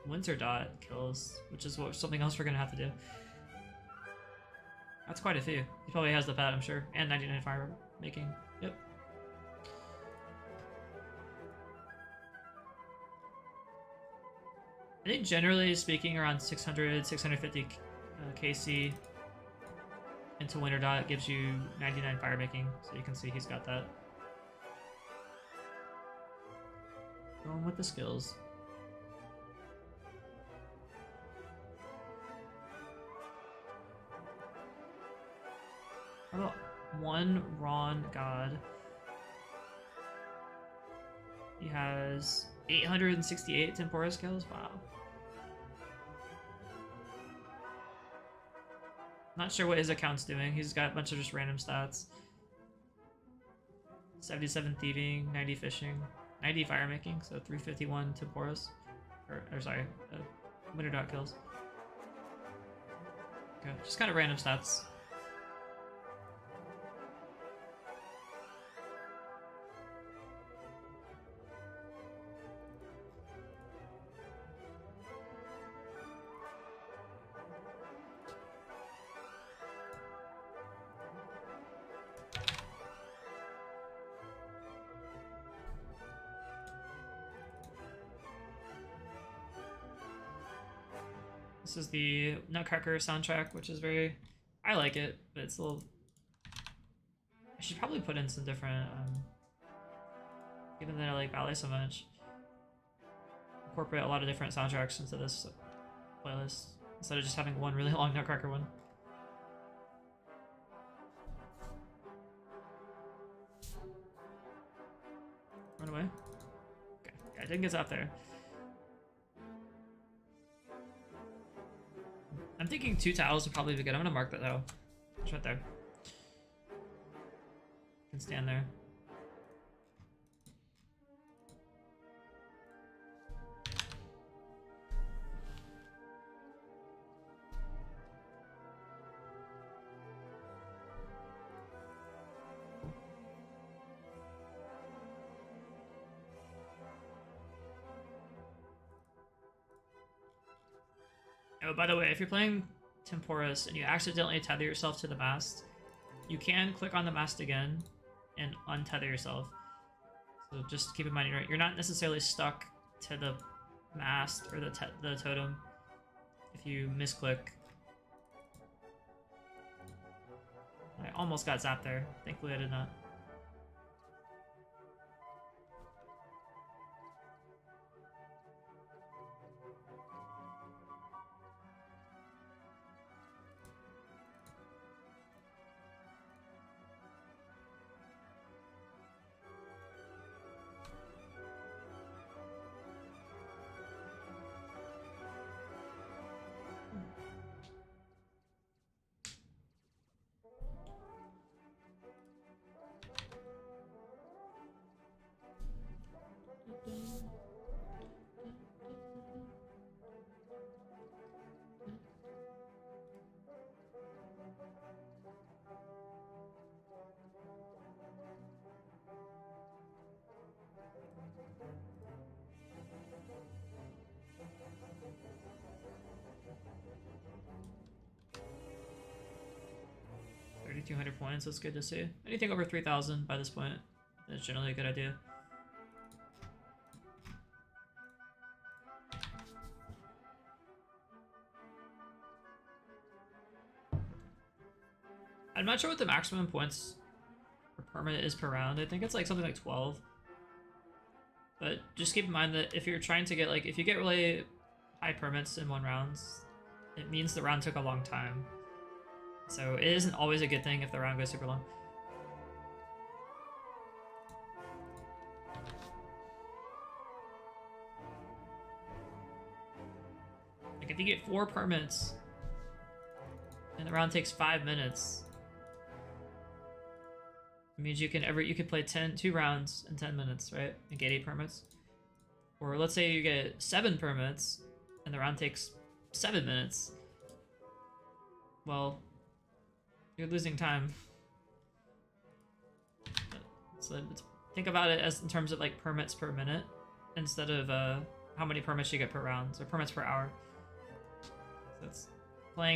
Winter Dot kills, which is something else we're gonna have to do. That's quite a few. He probably has the pet, I'm sure, and 99 fire making. Yep. I think generally speaking, around 600, 650 KC into Winter Dot gives you 99 fire making, so you can see he's got that. Going with the skills. How about one Ron God? He has 868 Tempoross skills. Wow. Not sure what his account's doing. He's got a bunch of just random stats. 77 thieving, 90 fishing, 90 fire making, so 351 Tempoross. Or sorry, Winter Dot kills. Okay, just kind of random stats. This is the Nutcracker soundtrack, which is very... I like it, but it's a little... I should probably put in some different... given that I like ballet so much. Incorporate a lot of different soundtracks into this playlist, instead of just having one really long Nutcracker one. Run away. Okay, yeah, I didn't get up there. I'm thinking 2 towels would probably be good. I'm gonna mark that though. It's right there. Can stand there. Oh, by the way, if you're playing Tempoross and you accidentally tether yourself to the mast, you can click on the mast again and untether yourself. So just keep in mind, you're not necessarily stuck to the mast or the totem if you misclick. I almost got zapped there. Thankfully I did not. $3,200 points, that's good to see. Anything over 3,000 by this point is generally a good idea. I'm not sure what the maximum points per permit is per round. I think it's like something like 12. But just keep in mind that if you're trying to get like, if you get really high permits in one round, it means the round took a long time. So it isn't always a good thing if the round goes super long. Like if you get 4 permits and the round takes 5 minutes, it means you can play 2 rounds in 10 minutes, right? And get 8 permits. Or let's say you get 7 permits and the round takes 7 minutes. Well, you're losing time. So think about it as in terms of like permits per minute instead of how many permits you get per round, or permits per hour. So it's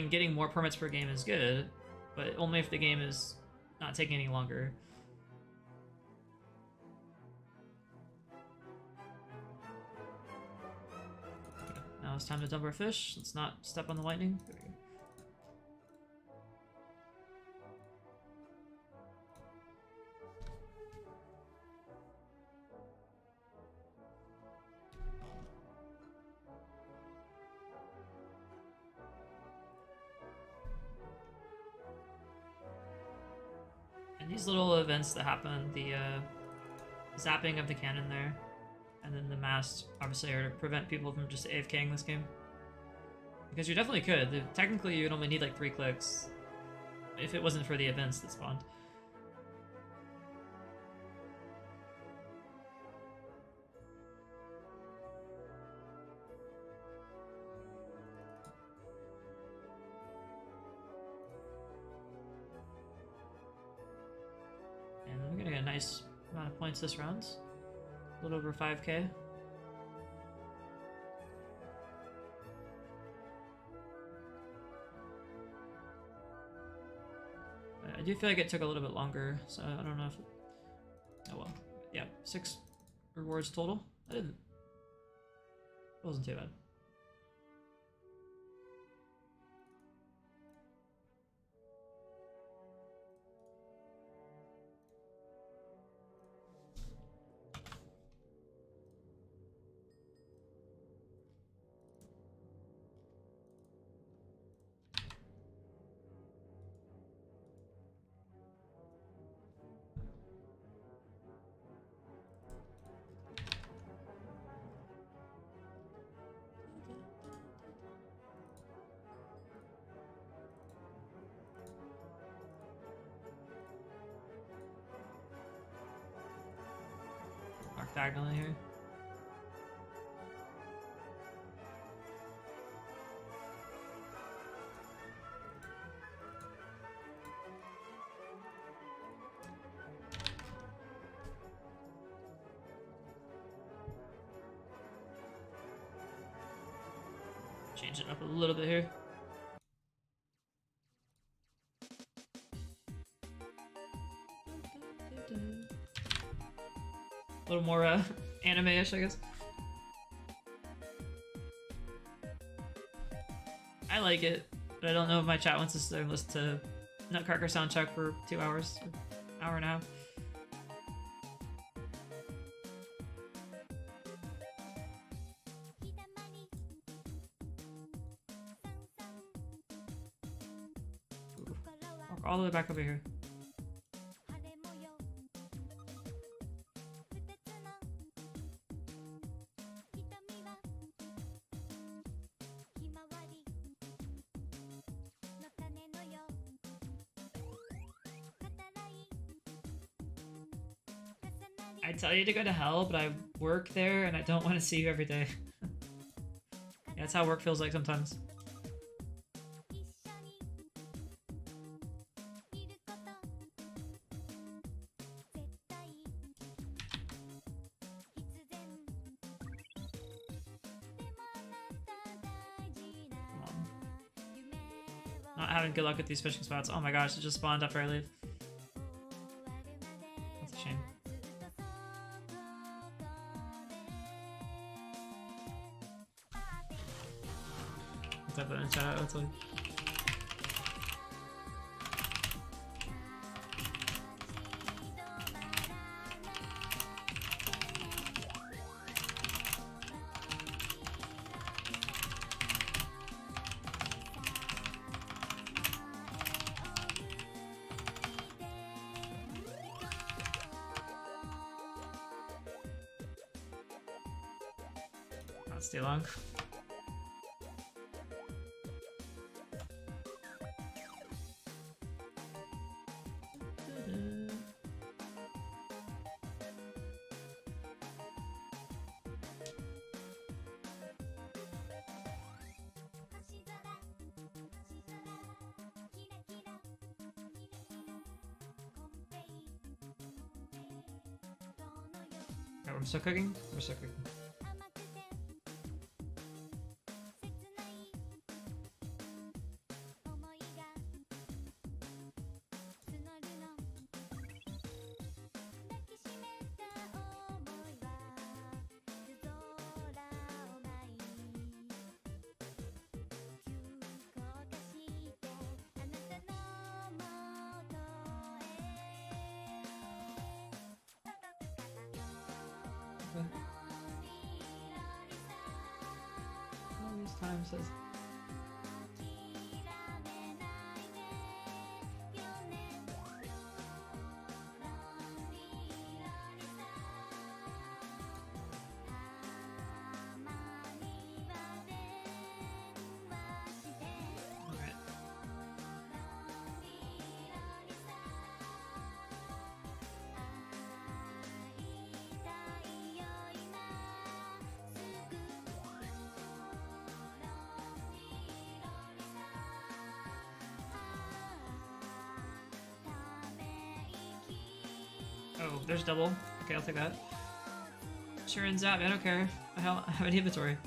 getting more permits per game is good, but only if the game is not taking any longer. Okay, now it's time to dump our fish. Let's not step on the lightning. There we go. And these little events that happen, the zapping of the cannon there, and then the mast, obviously, are to prevent people from just AFKing this game. Because you definitely could. Technically, you'd only need like 3 clicks if it wasn't for the events that spawned. And we're gonna get a nice amount of points this round. A little over 5k. I do feel like it took a little bit longer, so I don't know if... Oh well. Yeah, 6 rewards total. It wasn't too bad. Mark diagonally here. Change it up a little bit here. A little more anime-ish, I guess. I like it, but I don't know if my chat wants us to listen to Nutcracker soundtrack for 2 hours, or hour and a half. Walk all the way back over here. I tell you to go to hell, but I work there and I don't want to see you every day. Yeah, that's how work feels like sometimes. Come on. Not having good luck with these fishing spots. Oh my gosh, it just spawned after I leave. That's a shame. Type that in chat, that's like... Not stay long. We're still cooking? We're still cooking. All this time says. Oh, there's double. Okay, I'll take that. Sure ends out, I don't care. I have an inventory.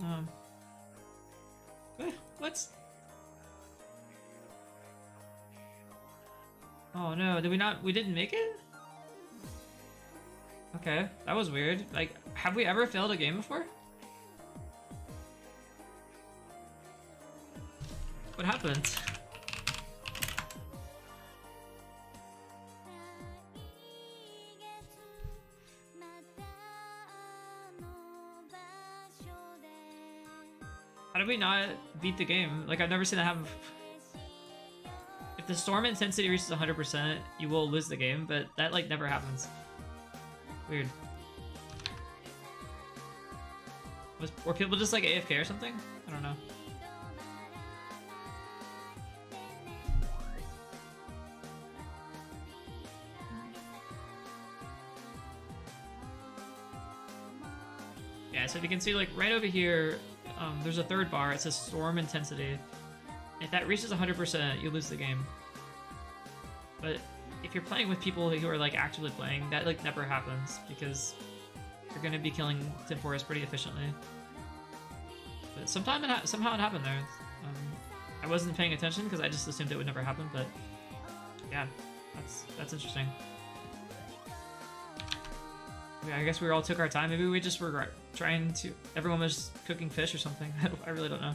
Oh no. What? Oh no, we didn't make it? Okay, that was weird. Like, have we ever failed a game before? What happened? How did we not beat the game? Like, I've never seen that happen. If the storm intensity reaches 100%, you will lose the game, but that, like, never happens. Weird. Were people just like AFK or something? I don't know. Yeah, so if you can see, like, right over here, there's a third bar. It says storm intensity. If that reaches 100%, you lose the game. But if you're playing with people who are, like, actively playing, that, like, never happens, because you're gonna be killing Tempoross pretty efficiently. But somehow it happened there. I wasn't paying attention because I just assumed it would never happen, but yeah, that's interesting. Yeah, I guess we all took our time. Maybe we just were trying to... Everyone was cooking fish or something. I really don't know.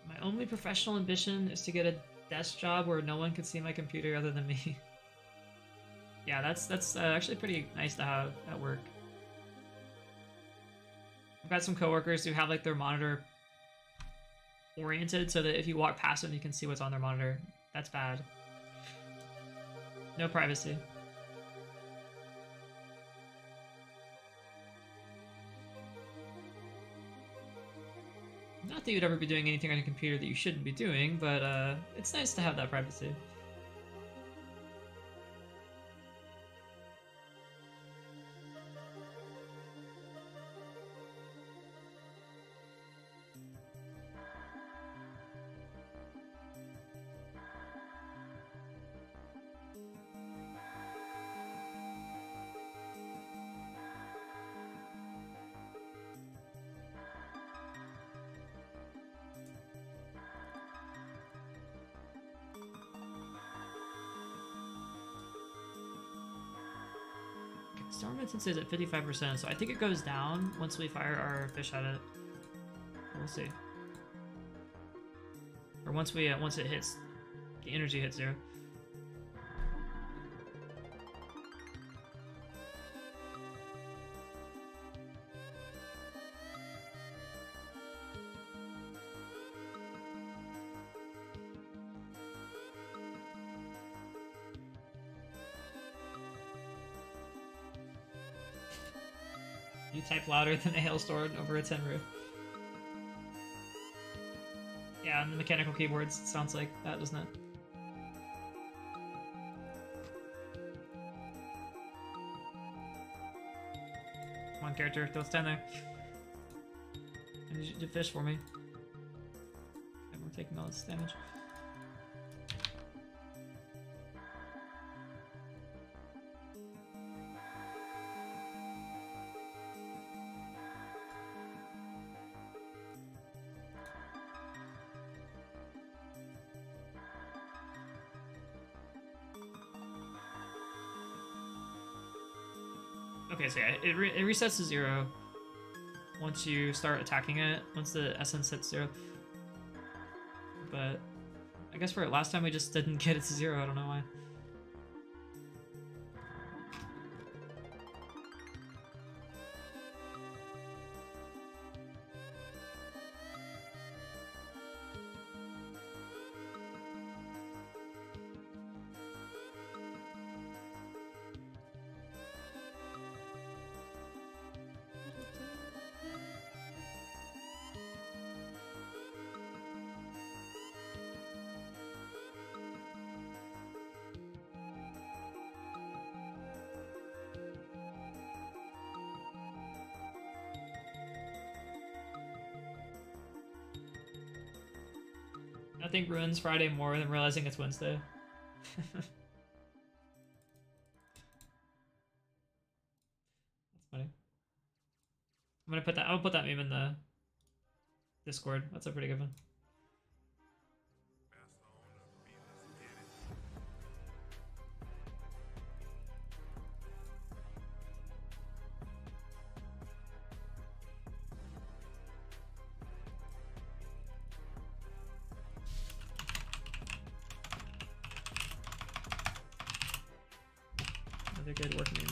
My only professional ambition is to get a desk job where no one can see my computer other than me. Yeah, that's actually pretty nice to have at work. I've got some coworkers who have, like, their monitor oriented so that if you walk past them, you can see what's on their monitor. That's bad. No privacy. Not that you'd ever be doing anything on your computer that you shouldn't be doing, but it's nice to have that privacy. Storm intensity is at 55%, so I think it goes down once we fire our fish at it. We'll see. Or once it hits, the energy hits 0. You type louder than a hailstorm over a 10 roof. Yeah, on the mechanical keyboards, it sounds like that, doesn't it? Come on, character, don't stand there. I need you to fish for me. And we're taking all this damage. Okay, so yeah, it resets to 0 once you start attacking it, once the essence hits 0. But I guess for last time we just didn't get it to 0, I don't know why. I think ruins Friday more than realizing it's Wednesday. That's funny. I'll put that meme in the Discord. That's a pretty good one. Another good work meme.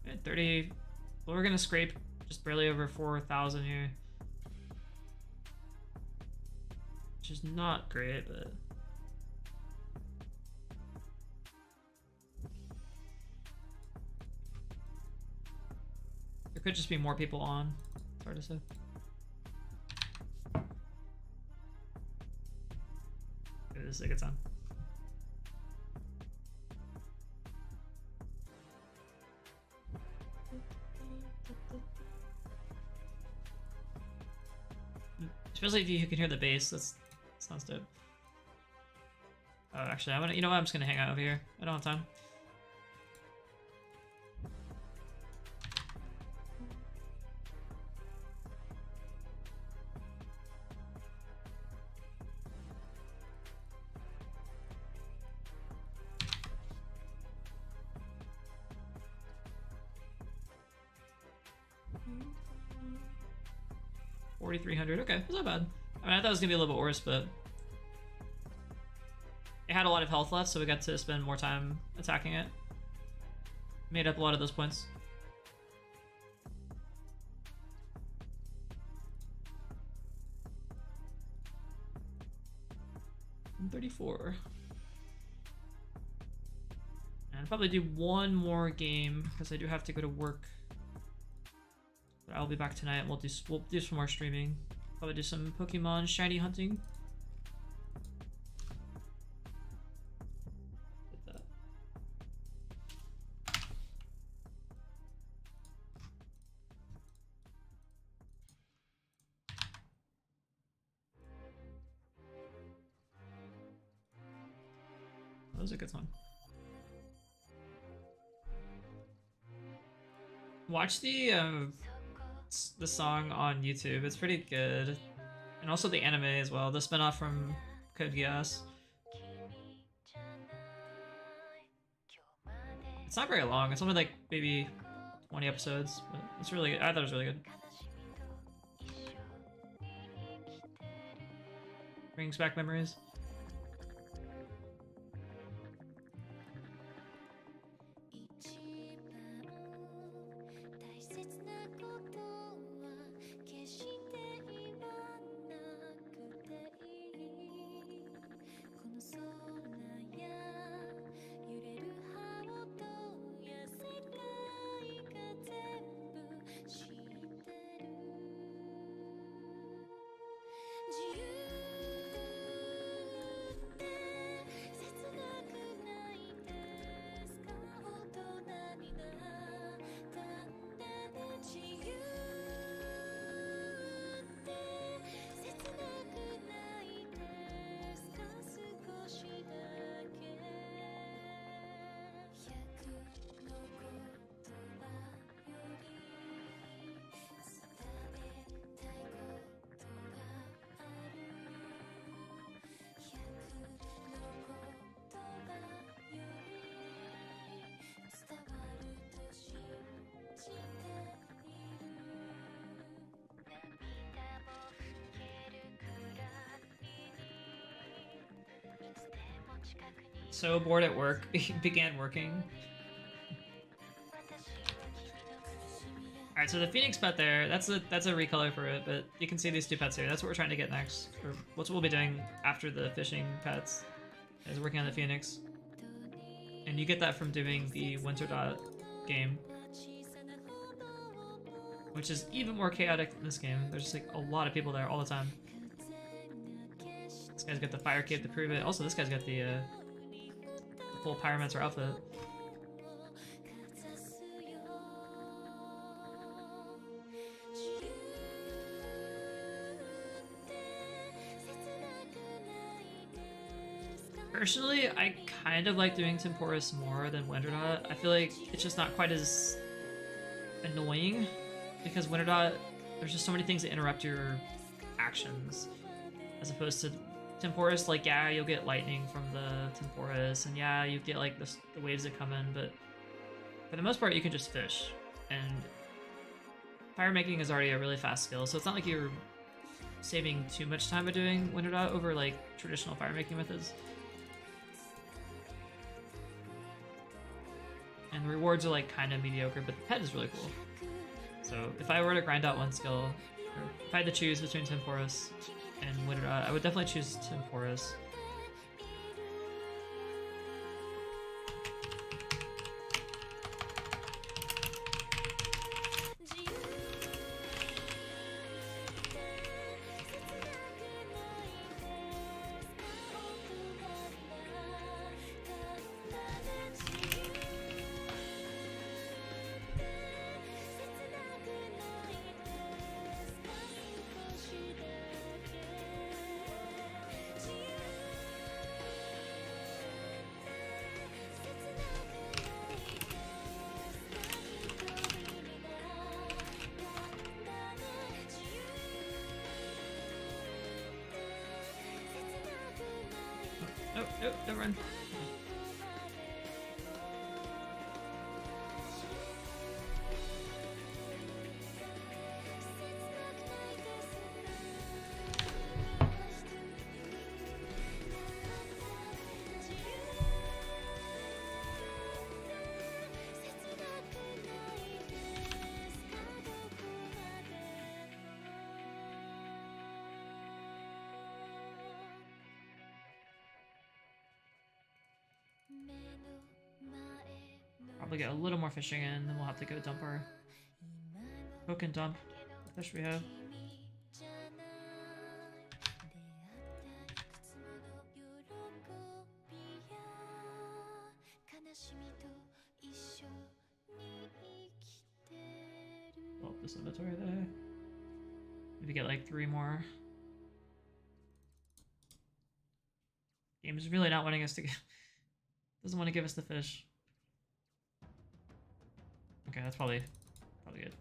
At 30, well, we're gonna scrape just barely over 4,000 here, which is not great, but there could just be more people on. It's hard to say. Okay, this is a good time. Especially if you can hear the bass, that sounds dope. Oh, actually, you know what? I'm just gonna hang out over here. I don't have time. $4,300. Okay, that's not bad. I mean, I thought it was gonna be a little bit worse, but it had a lot of health left, so we got to spend more time attacking it. Made up a lot of those points. $34. And I'll probably do one more game because I do have to go to work. But I'll be back tonight and we'll do some more streaming. Probably do some Pokemon shiny hunting. Get that. That was a good one. Watch the song on YouTube. It's pretty good, and also the anime as well. The spinoff from Code Geass. It's not very long. It's only like maybe 20 episodes, but it's really good. I thought it was really good. Brings back memories. So bored at work, began working. Alright, so the Phoenix pet there, that's a recolor for it, but you can see these two pets here. That's what we're trying to get next. Or what we'll be doing after the fishing pets, is working on the Phoenix. And you get that from doing the Winter Dot game, which is even more chaotic in this game. There's just like a lot of people there all the time. This guy's got the fire cape to prove it. Also, this guy's got the full Pyromancer outfit. Personally, I kind of like doing Tempoross more than Winterdot. I feel like it's just not quite as annoying, because Winterdot, there's just so many things that interrupt your actions, as opposed to Tempoross. Like, yeah, you'll get lightning from the Tempoross, and yeah, you get like the waves that come in, but for the most part, you can just fish. And fire making is already a really fast skill, so it's not like you're saving too much time by doing Winterdot over like traditional fire making methods. And the rewards are like kind of mediocre, but the pet is really cool. So if I were to grind out one skill, or if I had to choose between Tempoross and Winterdot, I would definitely choose Tempoross. Oh, don't run. Probably get a little more fishing in, then we'll have to go dump our hook and dump the fish we have. Pull up this inventory there. Maybe get like 3 more. Game is really not wanting us to get, doesn't want to give us the fish. Okay, that's probably Probably good.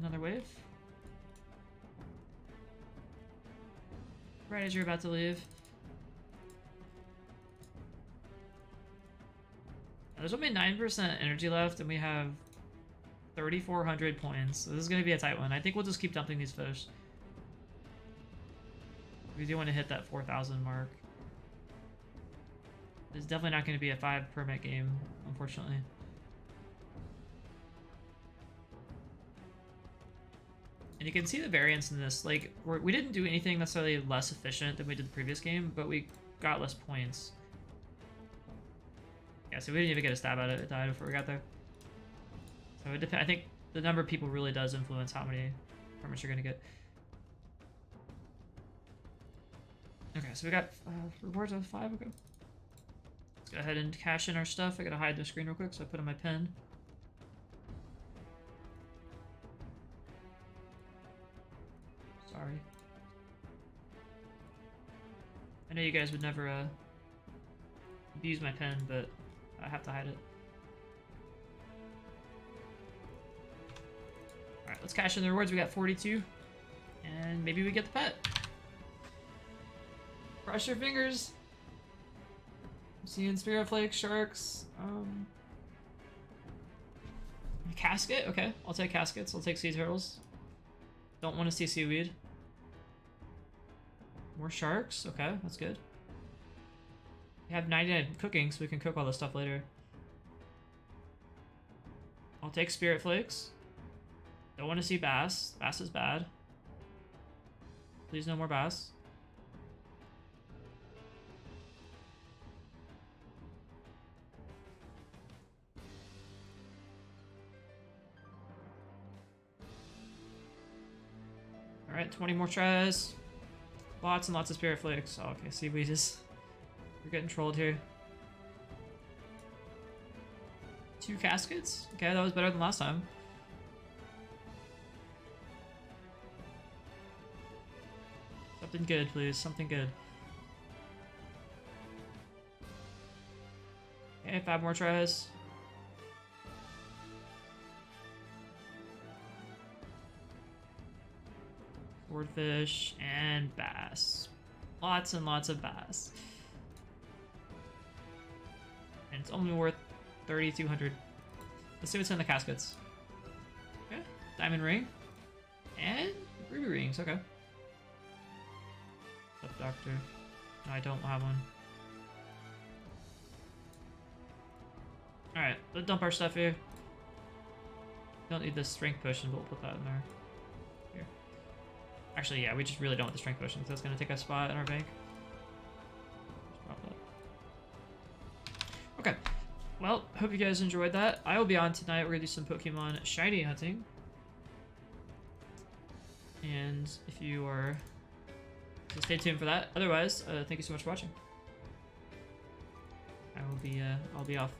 Another wave. Right as you're about to leave. There's only 9% energy left, and we have 3,400 points. So this is going to be a tight one. I think we'll just keep dumping these fish. We do want to hit that 4,000 mark. It's definitely not going to be a 5 permit game, unfortunately. And you can see the variance in this. Like, we didn't do anything necessarily less efficient than we did the previous game, but we got less points. Yeah, so we didn't even get a stab at it. It died before we got there. So it I think the number of people really does influence how many permits you're going to get. Okay, so we got rewards of 5. Okay. Let's go ahead and cash in our stuff. I got to hide the screen real quick, so I put in my pen. Sorry. I know you guys would never abuse my pen, but I have to hide it. Alright, let's cash in the rewards. We got 42. And maybe we get the pet. Cross your fingers. I'm seeing Spirit Flake, Sharks. Casket? Okay, I'll take caskets. I'll take sea turtles. Don't want to see seaweed. More sharks? Okay, that's good. We have 99 cooking, so we can cook all this stuff later. I'll take Spirit Flakes. Don't want to see bass. Bass is bad. Please no more bass. Alright, 20 more tries. Lots and lots of Spirit Flakes. Oh, okay, see, we're getting trolled here. 2 caskets? Okay, that was better than last time. Something good, please. Something good. Okay, 5 more tries. Swordfish and bass. Lots and lots of bass. And it's only worth 3,200. Let's see what's in the caskets. Okay, diamond ring. And ruby rings, okay. What's up, doctor? No, I don't have one. Alright, let's dump our stuff here. Don't need the strength potion, but we'll put that in there. Here. Actually, yeah, we just really don't want the strength potion, because that's going to take a spot in our bank. Just drop that. Okay. Well, hope you guys enjoyed that. I will be on tonight. We're going to do some Pokemon shiny hunting. And if you are... So stay tuned for that. Otherwise, thank you so much for watching. I'll be off.